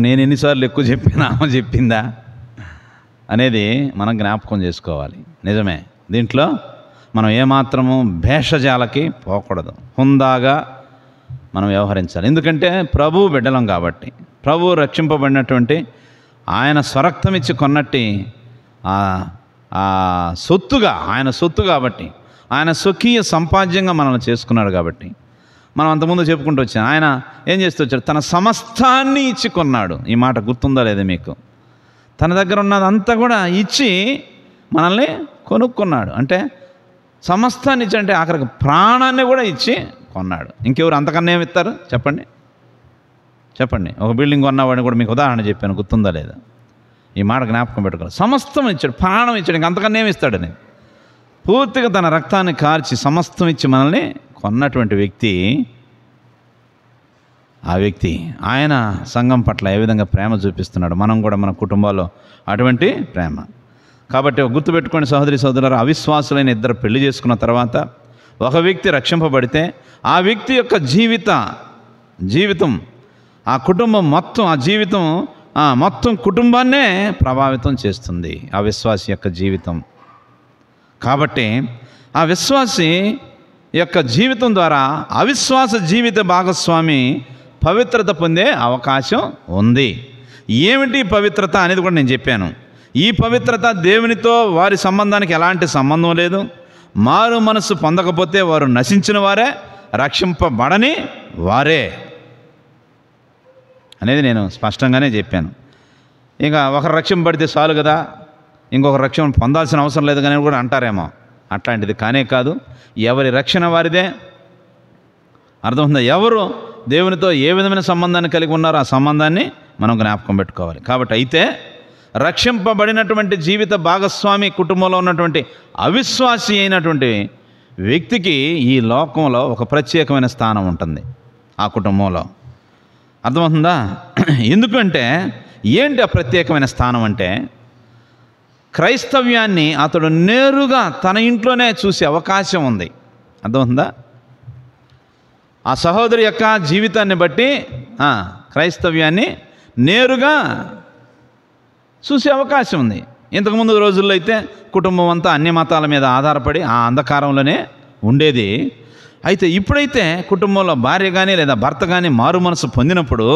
నేను ఎన్నిసార్లు ఎక్కువ చెప్పినా ఆమె చెప్పిందా అనేది మనం జ్ఞాపకం చేసుకోవాలి. నిజమే, దీంట్లో మనం ఏమాత్రము భేషజాలకి పోకూడదు. హుందాగా మనం వ్యవహరించాలి. ఎందుకంటే ప్రభువు బిడ్డలం కాబట్టి, ప్రభువు రక్షింపబడినటువంటి ఆయన స్వరక్తం ఇచ్చి కొన్నట్టి ఆయన సొత్తు కాబట్టి, ఆయన స్వకీయ సంపాద్యంగా మనల్ని చేసుకున్నాడు కాబట్టి, మనం అంతకుముందు చెప్పుకుంటూ వచ్చాం. ఆయన ఏం చేస్తూ వచ్చాడు? తన సమస్తాన్ని ఇచ్చి కొన్నాడు. ఈ మాట గుర్తుందా లేదా మీకు? తన దగ్గర ఉన్నదంతా కూడా ఇచ్చి మనల్ని కొనుక్కున్నాడు. అంటే సమస్తాన్ని ఇచ్చి, అంటే ఆఖరికి ప్రాణాన్ని కూడా ఇచ్చి కొన్నాడు. ఇంకెవరు అంతకన్నా ఏమి ఇస్తారు? చెప్పండి. ఒక బిల్డింగ్ కొన్నవాడిని కూడా మీకు ఉదాహరణ చెప్పాను, గుర్తుందా లేదా? ఈ మాట జ్ఞాపకం పెట్టుకోవాలి. సమస్తం ఇచ్చాడు, ప్రాణం ఇచ్చాడు, ఇంక అంతకన్నా ఏమి ఇస్తాడని పూర్తిగా తన రక్తాన్ని కార్చి సమస్తం ఇచ్చి మనల్ని కొన్నటువంటి వ్యక్తి, ఆ వ్యక్తి ఆయన సంఘం పట్ల ఏ విధంగా ప్రేమ చూపిస్తున్నాడు, మనం కూడా మన కుటుంబాల్లో అటువంటి ప్రేమ. కాబట్టి గుర్తుపెట్టుకోండి సహోదరులారా, అవిశ్వాసులైన ఇద్దరు పెళ్లి చేసుకున్న తర్వాత ఒక వ్యక్తి రక్షింపబడితే ఆ వ్యక్తి యొక్క జీవితం ఆ కుటుంబం మొత్తం, ఆ జీవితం మొత్తం కుటుంబాన్నే ప్రభావితం చేస్తుంది ఆ విశ్వాసి యొక్క జీవితం. కాబట్టి ఆ విశ్వాసి యొక్క జీవితం ద్వారా అవిశ్వాస జీవిత భాగస్వామి పవిత్రత పొందే అవకాశం ఉంది. ఏమిటి పవిత్రత అనేది కూడా నేను చెప్పాను. ఈ పవిత్రత దేవునితో వారి సంబంధానికి ఎలాంటి సంబంధం లేదు. మారు మనసు పొందకపోతే వారు నశించిన వారే, రక్షింపబడని వారే అనేది నేను స్పష్టంగానే చెప్పాను. ఇంకా ఒకరు రక్షింపబడితే చాలు కదా, ఇంకొకరు రక్షణ పొందాల్సిన అవసరం లేదు కానీ కూడా అంటారేమో. అట్లాంటిది కానే కాదు. ఎవరి రక్షణ వారిదే. అర్థమవుతుందా? ఎవరు దేవునితో ఏ విధమైన సంబంధాన్ని కలిగి ఉన్నారో ఆ సంబంధాన్ని మనం జ్ఞాపకం పెట్టుకోవాలి. కాబట్టి అయితే రక్షింపబడినటువంటి జీవిత భాగస్వామి కుటుంబంలో ఉన్నటువంటి అవిశ్వాసి అయినటువంటి వ్యక్తికి ఈ లోకంలో ఒక ప్రత్యేకమైన స్థానం ఉంటుంది ఆ కుటుంబంలో. అర్థమవుతుందా? ఎందుకంటే ఏంటి ఆ ప్రత్యేకమైన స్థానం అంటే, క్రైస్తవ్యాన్ని అతడు నేరుగా తన ఇంట్లోనే చూసే అవకాశం ఉంది. అర్థమవుతుందా? ఆ సహోదరి యొక్క జీవితాన్ని బట్టి క్రైస్తవ్యాన్ని నేరుగా చూసే అవకాశం ఉంది. ఇంతకుముందు రోజుల్లో అయితే కుటుంబం అంతా అన్ని మతాల మీద ఆధారపడి ఆ అంధకారంలోనే ఉండేది. అయితే ఇప్పుడైతే కుటుంబంలో భార్య కానీ లేదా భర్త కానీ మారు మనసు పొందినప్పుడు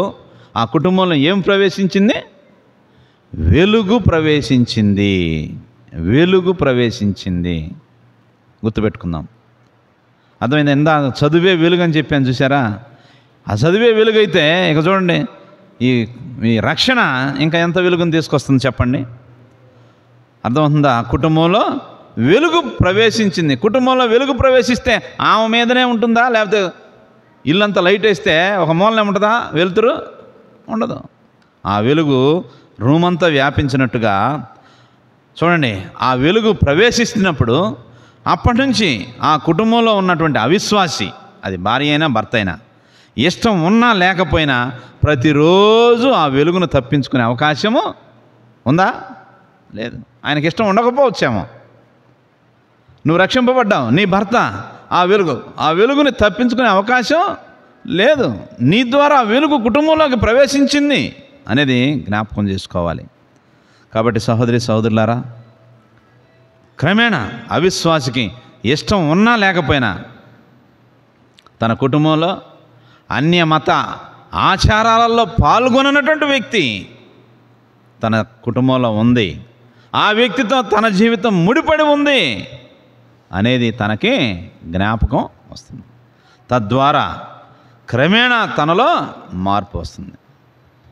ఆ కుటుంబంలో ఏం ప్రవేశించింది? వెలుగు ప్రవేశించింది. గుర్తుపెట్టుకుందాం. అర్థమైంది? చదువే వెలుగు అని చెప్పాను చూసారా? ఆ చదివే వెలుగైతే ఇక చూడండి ఈ ఈ రక్షణ ఇంకా ఎంత వెలుగుని తీసుకొస్తుంది చెప్పండి. అర్థమవుతుందా? కుటుంబంలో వెలుగు ప్రవేశించింది. కుటుంబంలో వెలుగు ప్రవేశిస్తే ఆమె మీదనే ఉంటుందా, లేకపోతే ఇల్లంతా లైట్ వేస్తే ఒక మూలనే ఉంటుందా వెలుతురు? ఉండదు. ఆ వెలుగు రూమంతా వ్యాపించినట్టుగా చూడండి, ఆ వెలుగు ప్రవేశిస్తున్నప్పుడు అప్పటి నుంచి ఆ కుటుంబంలో ఉన్నటువంటి అవిశ్వాసి, అది భార్య అయినా భర్త అయినా, ఇష్టం ఉన్నా లేకపోయినా ప్రతిరోజు ఆ వెలుగును తప్పించుకునే అవకాశము ఉందా? లేదు. ఆయనకి ఇష్టం ఉండకపోవచ్చేమో. నువ్వు రక్షింపబడ్డావు, నీ భర్త ఆ వెలుగుని తప్పించుకునే అవకాశం లేదు. నీ ద్వారా ఆ వెలుగు కుటుంబంలోకి ప్రవేశించింది అనేది జ్ఞాపకం చేసుకోవాలి. కాబట్టి సహోదరి సహోదరులారా, క్రమేణా అవిశ్వాసికి ఇష్టం ఉన్నా లేకపోయినా తన కుటుంబంలో అన్య మత ఆచారాలలో పాల్గొననటువంటి వ్యక్తి తన కుటుంబంలో ఉంది, ఆ వ్యక్తితో తన జీవితం ముడిపడి ఉంది అనేది తనకి జ్ఞాపకం వస్తుంది. తద్వారా క్రమేణా తనలో మార్పు వస్తుంది.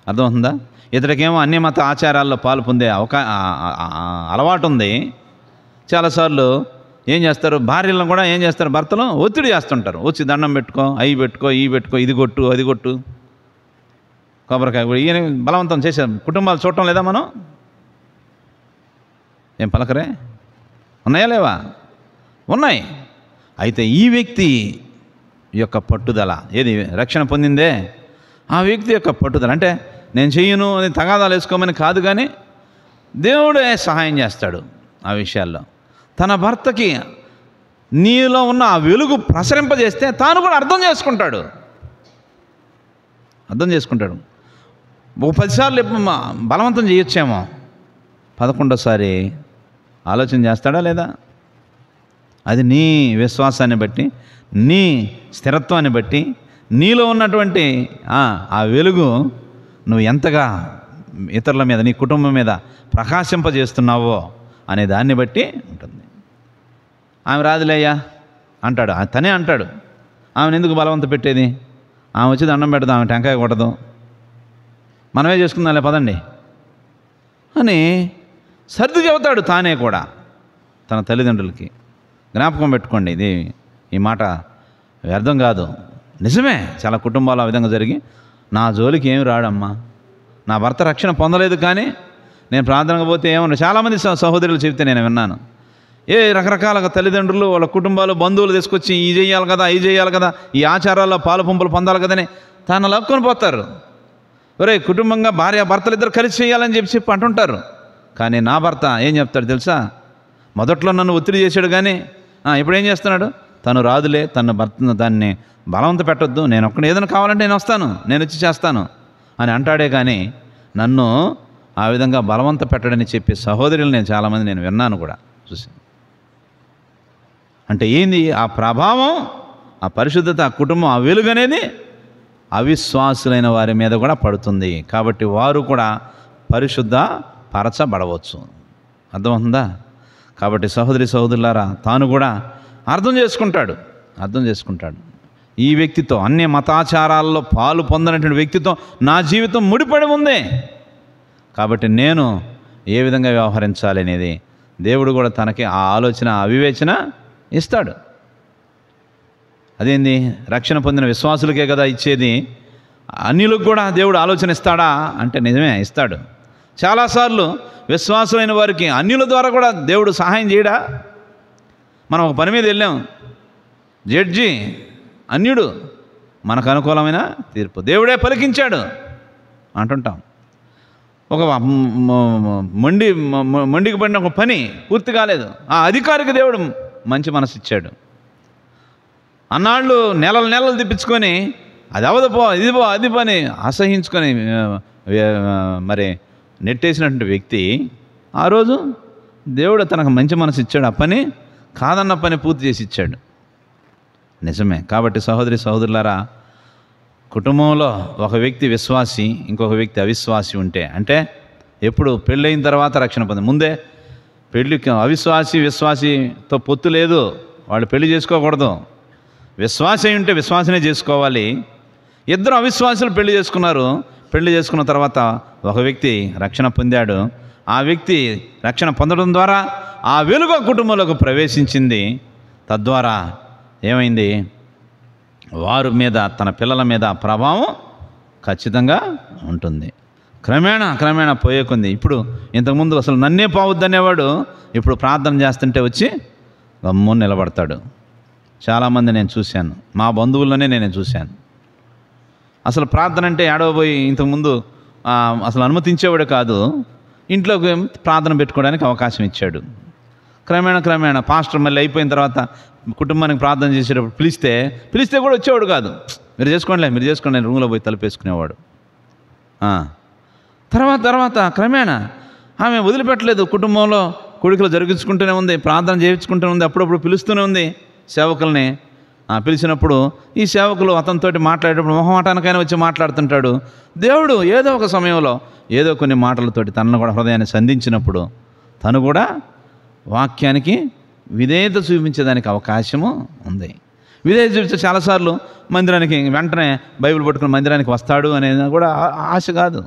అర్థమవుతుందా? ఇతడికేమో అన్య మత ఆచారాల్లో పాలు పొందే అలవాటు ఉంది. చాలాసార్లు ఏం చేస్తారు, భార్యలను కూడా ఏం చేస్తారు, భర్తలు ఒత్తిడి చేస్తుంటారు. వచ్చి దండం పెట్టుకో, అవి పెట్టుకో, ఇవి పెట్టుకో, ఇది కొట్టు, అది కొట్టు, కొబ్బరికాయ కూడా ఈయన బలవంతం చేశారు. కుటుంబాలు చూడటం లేదా మనం? ఏం పలకరే? ఉన్నాయా లేవా? ఉన్నాయి. అయితే ఈ వ్యక్తి యొక్క పట్టుదల ఏది? రక్షణ పొందిందే ఆ వ్యక్తి యొక్క పట్టుదల. అంటే నేను చెయ్యను అని తగాదాలు వేసుకోమని కాదు, కానీ దేవుడే సహాయం చేస్తాడు ఆ విషయాల్లో. తన భర్తకి నీలో ఉన్న ఆ వెలుగు ప్రసరింపజేస్తే తాను కూడా అర్థం చేసుకుంటాడు. ఒక 10 సార్లు బలవంతం చేయొచ్చేమో, 11వ ఆలోచన చేస్తాడా లేదా? అది నీ విశ్వాసాన్ని బట్టి, నీ స్థిరత్వాన్ని బట్టి, నీలో ఉన్నటువంటి ఆ వెలుగు నువ్వు ఎంతగా ఇతరుల మీద, నీ కుటుంబం మీద ప్రకాశింపజేస్తున్నావో అనే దాన్ని బట్టి ఉంటుంది. ఆమె రాదులేయ్యా అంటాడు, తనే అంటాడు. ఆమెను ఎందుకు బలవంత పెట్టేది? ఆమె వచ్చి దండం పెడదాం, ఆమె టెంకాయ కొట్టదు, మనమే చేసుకుందాంలే పదండి అని సర్ది చెబుతాడు తానే కూడా తన తల్లిదండ్రులకి. జ్ఞాపకం పెట్టుకోండి, ఈ మాట వ్యర్థం కాదు, నిజమే. చాలా కుటుంబాలు ఆ విధంగా జరిగి, నా జోలికి ఏమి రాడమ్మా, నా భర్త రక్షణ పొందలేదు కానీ నేను ప్రార్థనకు పోతే ఏమన్నా చాలామంది సహోదరులు చెబితే నేను విన్నాను. రకరకాలుగా తల్లిదండ్రులు వాళ్ళ కుటుంబాలు బంధువులు తీసుకొచ్చి ఈ చేయాలి కదా, ఈ చేయాలి కదా, ఈ ఆచారాల్లో పాలు పంపులు పొందాలి కదని తాను లక్కుని పోతారు. ఒరే, కుటుంబంగా భార్య భర్తలు ఇద్దరు కలిసి చేయాలని చెప్పి అంటుంటారు. కానీ నా భర్త ఏం చెప్తాడు తెలుసా? మొదట్లో నన్ను ఒత్తిడి చేశాడు, కానీ ఇప్పుడు ఏం చేస్తున్నాడు? తను రాదులే, తన భర్తను దాన్ని బలవంత పెట్టొద్దు, నేను ఒక్కడు ఏదైనా కావాలంటే నేను వస్తాను, నేను వచ్చి చేస్తాను అని అంటాడే, కానీ నన్ను ఆ విధంగా బలవంత పెట్టడని చెప్పే సహోదరులు నేను చాలామంది నేను విన్నాను కూడా, చూసాను. అంటే ఏంది ఆ ప్రభావం, ఆ పరిశుద్ధత, ఆ కుటుంబం, ఆ వెలుగు అనేది అవిశ్వాసులైన వారి మీద కూడా పడుతుంది. కాబట్టి వారు కూడా పరిశుద్ధ పరచబడవచ్చు. అర్థమవుతుందా? కాబట్టి సహోదరి సహోదరులారా, తాను కూడా అర్థం చేసుకుంటాడు. ఈ వ్యక్తితో, అన్య మతాచారాల్లో పాలు పొందనటువంటి వ్యక్తితో నా జీవితం ముడిపడి ఉంది, కాబట్టి నేను ఏ విధంగా వ్యవహరించాలి అనేది దేవుడు కూడా తనకి ఆ ఆలోచన, ఆ వివేచన ఇస్తాడు. అదేంది? రక్షణ పొందిన విశ్వాసులకే కదా ఇచ్చేది, అన్యులకు కూడా దేవుడు ఆలోచన ఇస్తాడా అంటే నిజమే, ఇస్తాడు. చాలాసార్లు విశ్వాసులైన వారికి అన్యుల ద్వారా కూడా దేవుడు సహాయం చేయడా? మనం ఒక పని మీద వెళ్ళాం, జడ్జి అన్యుడు, మనకు అనుకూలమైన తీర్పు దేవుడే పలికించాడు అంటుంటాం. ఒక మొండికి పడిన ఒక పని పూర్తి కాలేదు, ఆ అధికారికి దేవుడు మంచి మనసు ఇచ్చాడు. అన్నాళ్ళు నెలలు తిప్పించుకొని అది అవదు పో, ఇది పో, అది పని అసహించుకొని మరి నెట్టేసినటువంటి వ్యక్తి ఆ రోజు దేవుడు తనకు మంచి మనసు ఇచ్చాడు, ఆ పని కాదన్న పని పూర్తి చేసి ఇచ్చాడు. నిజమే. కాబట్టి సహోదరి సహోదరులారా, కుటుంబంలో ఒక వ్యక్తి విశ్వాసి, ఇంకొక వ్యక్తి అవిశ్వాసి ఉంటే, అంటే ఎప్పుడు పెళ్ళైన తర్వాత రక్షణ పొంది, ముందే పెళ్ళికి విశ్వాసితో పొత్తు లేదు, వాళ్ళు పెళ్లి చేసుకోకూడదు. విశ్వాసి అయి ఉంటే విశ్వాసనే చేసుకోవాలి. ఇద్దరు అవిశ్వాసులు పెళ్లి చేసుకున్నారు. పెళ్లి చేసుకున్న తర్వాత ఒక వ్యక్తి రక్షణ పొందాడు. ఆ వ్యక్తి రక్షణ పొందడం ద్వారా ఆ వెలుగు కుటుంబంలోకి ప్రవేశించింది. తద్వారా ఏమైంది? వారి మీద, తన పిల్లల మీద ప్రభావం ఖచ్చితంగా ఉంటుంది. క్రమేణా పోయే కొంది. ఇప్పుడు ఇంతకుముందు అసలు నన్నే పోవద్దనేవాడు ఇప్పుడు ప్రార్థన చేస్తుంటే వచ్చి గమ్మున నిలబడతాడు. చాలామంది నేను చూశాను, మా బంధువుల్లోనే నేను చూశాను. అసలు ప్రార్థన అంటే ఏడవబోయి ఇంతకుముందు అసలు అనుమతించేవాడు కాదు. ఇంట్లోకి ప్రార్థన పెట్టుకోవడానికి అవకాశం ఇచ్చాడు. క్రమేణా పాస్టర్ మళ్ళీ అయిపోయిన తర్వాత కుటుంబానికి ప్రార్థన చేసేటప్పుడు పిలిస్తే కూడా వచ్చేవాడు కాదు. మీరు చేసుకోండి రూమ్లో పోయి తలుపేసుకునేవాడు. తర్వాత క్రమేణా ఆమె వదిలిపెట్టలేదు. కుటుంబంలో కొడుకులు జరిగించుకుంటూనే ఉంది, ప్రార్థన చేయించుకుంటూనే ఉంది, అప్పుడప్పుడు పిలుస్తూనే ఉంది సేవకుల్ని. పిలిచినప్పుడు ఈ సేవకులు అతనితోటి మాట్లాడేటప్పుడు మొహమాటానికైనా వచ్చి మాట్లాడుతుంటాడు. దేవుడు ఏదో ఒక సమయంలో ఏదో కొన్ని మాటలతోటి తనను కూడా హృదయాన్ని సంధించినప్పుడు తను కూడా వాక్యానికి విధేయత చూపించేదానికి అవకాశము ఉంది. విధేయత చూపించే చాలాసార్లు మందిరానికి వెంటనే బైబిల్ పట్టుకుని మందిరానికి వస్తాడు అనేది కూడా ఆశ కాదు.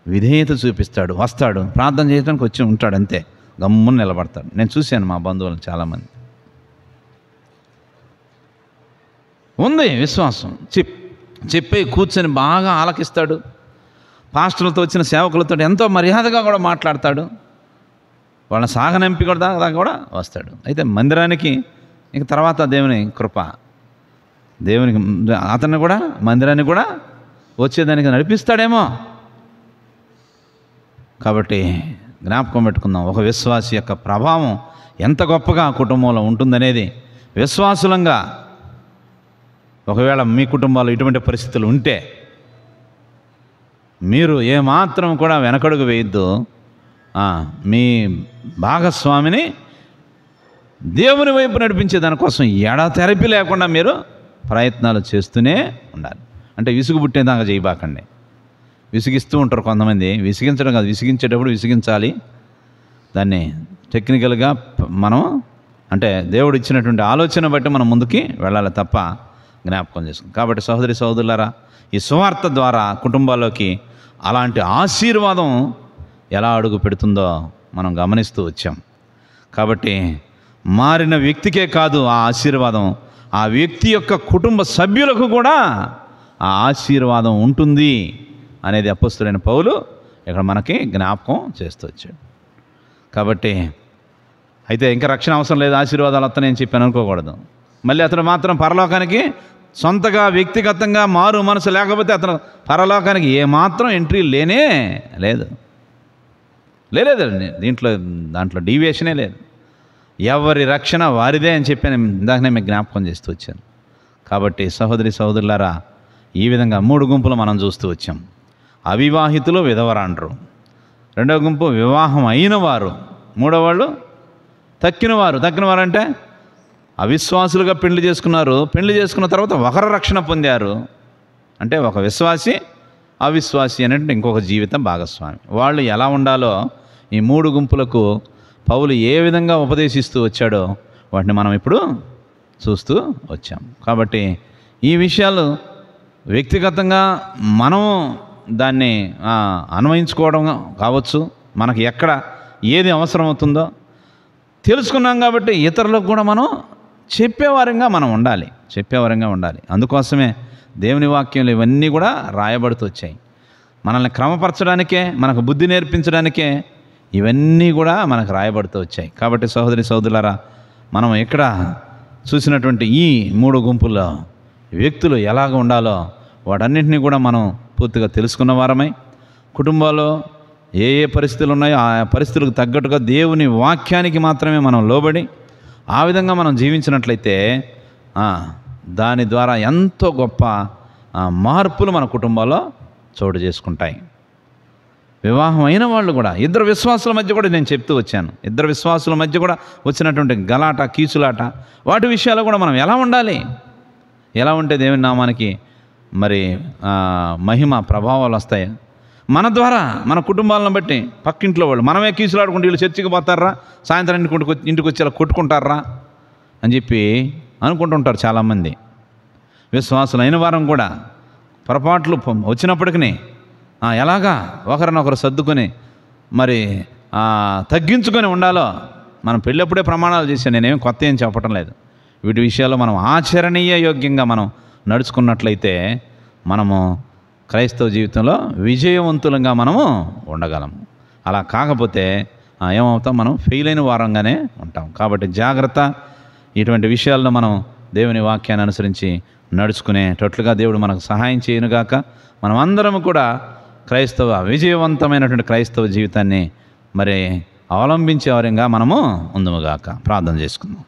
విధేయత చూపిస్తాడు, వస్తాడు, ప్రార్థన చేయడానికి వచ్చి ఉంటాడు, అంతే. గమ్మున నిలబడతాడు. నేను చూశాను మా బంధువులను చాలామంది. ఉంది విశ్వాసం. చెప్పి కూర్చొని బాగా ఆలకిస్తాడు. పాస్టర్లతో వచ్చిన సేవకులతో ఎంతో మర్యాదగా కూడా మాట్లాడతాడు. వాళ్ళ సాగనంపి కూడా వస్తాడు. అయితే మందిరానికి ఇంక తర్వాత దేవుని కృప, దేవునికి అతన్ని కూడా మందిరాన్ని కూడా వచ్చేదానికి నడిపిస్తాడేమో. కాబట్టి జ్ఞాపకం పెట్టుకుందాం, ఒక విశ్వాసి యొక్క ప్రభావం ఎంత గొప్పగా కుటుంబంలో ఉంటుందనేది. విశ్వాసులంగా ఒకవేళ మీ కుటుంబాల్లో ఇటువంటి పరిస్థితులు ఉంటే మీరు ఏమాత్రం కూడా వెనకడుగు వేయద్దు. మీ భాగస్వామిని దేవుని వైపు నడిపించే దానికోసం ఎడతెరపి లేకుండా మీరు ప్రయత్నాలు చేస్తూనే ఉండాలి. అంటే విసుగు పుట్టేదాకా చేయబాకండి. విసిగిస్తూ ఉంటారు కొంతమంది. విసిగించడం కాదు, విసిగించేటప్పుడు విసిగించాలి. దాన్ని టెక్నికల్గా మనం అంటే దేవుడు ఇచ్చినటువంటి ఆలోచన బట్టి మనం ముందుకి వెళ్ళాలి తప్ప జ్ఞాపకం చేసుకుంది. కాబట్టి సహోదరి సహోదరులారా, ఈ సువార్త ద్వారా కుటుంబాల్లోకి అలాంటి ఆశీర్వాదం ఎలా అడుగు పెడుతుందో మనం గమనిస్తూ వచ్చాం. కాబట్టి మారిన వ్యక్తికే కాదు ఆ ఆశీర్వాదం, ఆ వ్యక్తి యొక్క కుటుంబ సభ్యులకు కూడా ఆ ఆశీర్వాదం ఉంటుంది అనేది అపొస్తలుడైన పౌలు ఇక్కడ మనకి జ్ఞాపకం చేస్తూ వచ్చాడు. కాబట్టి అయితే ఇంకా రక్షణ అవసరం లేదు, ఆశీర్వాదాలు వస్తాయని చెప్పాను అనుకోకూడదు. మళ్ళీ అతడు మాత్రం పరలోకానికి సొంతగా వ్యక్తిగతంగా మారు మనసు లేకపోతే అతను పరలోకానికి ఏమాత్రం ఎంట్రీ లేనే లేదు. దాంట్లో డీవియేషనే లేదు. ఎవరి రక్షణ వారిదే అని చెప్పి నేను ఇందాకనే మీకు జ్ఞాపకం చేస్తూ వచ్చాను. కాబట్టి సహోదరి సహోదరులారా, ఈ విధంగా 3 గుంపులు మనం చూస్తూ వచ్చాం. అవివాహితులు, విధవరాండ్రు. 2వ గుంపు వివాహం అయిన వారు. 3వ వాళ్ళు తక్కినవారు. తక్కినవారు అంటే అవిశ్వాసులుగా పెళ్లి చేసుకున్నారు. పెళ్లి చేసుకున్న తర్వాత ఒకరు రక్షణ పొందారు. అంటే ఒక విశ్వాసి, అవిశ్వాసి అనేటువంటి ఇంకొక జీవితం భాగస్వామి. వాళ్ళు ఎలా ఉండాలో ఈ 3 గుంపులకు పౌలు ఏ విధంగా ఉపదేశిస్తూ వచ్చాడో వాటిని మనం ఇప్పుడు చూస్తూ వచ్చాం. కాబట్టి ఈ విషయాలు వ్యక్తిగతంగా మనం దాన్ని అన్వయించుకోవడం కావచ్చు, మనకి ఎక్కడ ఏది అవసరమవుతుందో తెలుసుకున్నాం. కాబట్టి ఇతరులకు కూడా మనం చెప్పేవారంగా ఉండాలి. అందుకోసమే దేవుని వాక్యంలో ఇవన్నీ కూడా రాయబడుతూ వచ్చాయి. మనల్ని క్రమపరచడానికే, మనకు బుద్ధి నేర్పించడానికే ఇవన్నీ కూడా మనకు రాయబడుతూ వచ్చాయి. కాబట్టి సహోదరి సహోదరులారా, మనం ఇక్కడ చూసినటువంటి ఈ 3 గుంపుల్లో వ్యక్తులు ఎలాగ ఉండాలో వాటన్నింటినీ కూడా మనం పూర్తిగా తెలుసుకున్న వారమై, కుటుంబాల్లో ఏ పరిస్థితులు ఉన్నాయో ఆ పరిస్థితులకు తగ్గట్టుగా దేవుని వాక్యానికి మాత్రమే మనం లోబడి ఆ విధంగా మనం జీవించినట్లయితే దాని ద్వారా ఎంతో గొప్ప మార్పులు మన కుటుంబాల్లో చోటు చేసుకుంటాయి. వివాహం అయిన వాళ్ళు కూడా, ఇద్దరు విశ్వాసుల మధ్య కూడా నేను చెప్తూ వచ్చాను, ఇద్దరు విశ్వాసుల మధ్య కూడా వచ్చినటువంటి గలాట, కీచులాట, వాటి విషయాల్లో కూడా మనం ఎలా ఉండాలి, ఎలా ఉంటే దేవుని నామానికి మరి మహిమ ప్రభావాలు వస్తాయి. మన ద్వారా మన కుటుంబాలను బట్టి పక్కింట్లో వాళ్ళు మనమే కీసులాడుకుంటూ వీళ్ళు చర్చికి పోతారా, సాయంత్రం ఇంటికి వచ్చి అలా కొట్టుకుంటారా అని చెప్పి అనుకుంటుంటారు చాలామంది. విశ్వాసులైన వారం కూడా పొరపాట్లు వచ్చినప్పటికీ ఎలాగా ఒకరినొకరు సర్దుకొని మరి తగ్గించుకొని ఉండాలో మనం పెళ్ళప్పుడే ప్రమాణాలు చేశాను. నేనేం కొత్త ఏం చెప్పటం లేదు. వీటి విషయాల్లో మనం ఆచరణీయ యోగ్యంగా మనం నడుచుకున్నట్లయితే మనము క్రైస్తవ జీవితంలో విజయవంతులంగా మనము ఉండగలము. అలా కాకపోతే ఏమవుతాం, మనం ఫెయిల్ అయిన వారంగానే ఉంటాం. కాబట్టి జాగ్రత్త. ఇటువంటి విషయాల్లో మనం దేవుని వాక్యాన్ని అనుసరించి నడుచుకునేటట్లుగా దేవుడు మనకు సహాయం చేయనుగాక. మనం అందరం కూడా విజయవంతమైనటువంటి క్రైస్తవ జీవితాన్ని మరి అవలంబించే వారంగా మనము ఉందుముగాక. ప్రార్థన చేసుకుందాం.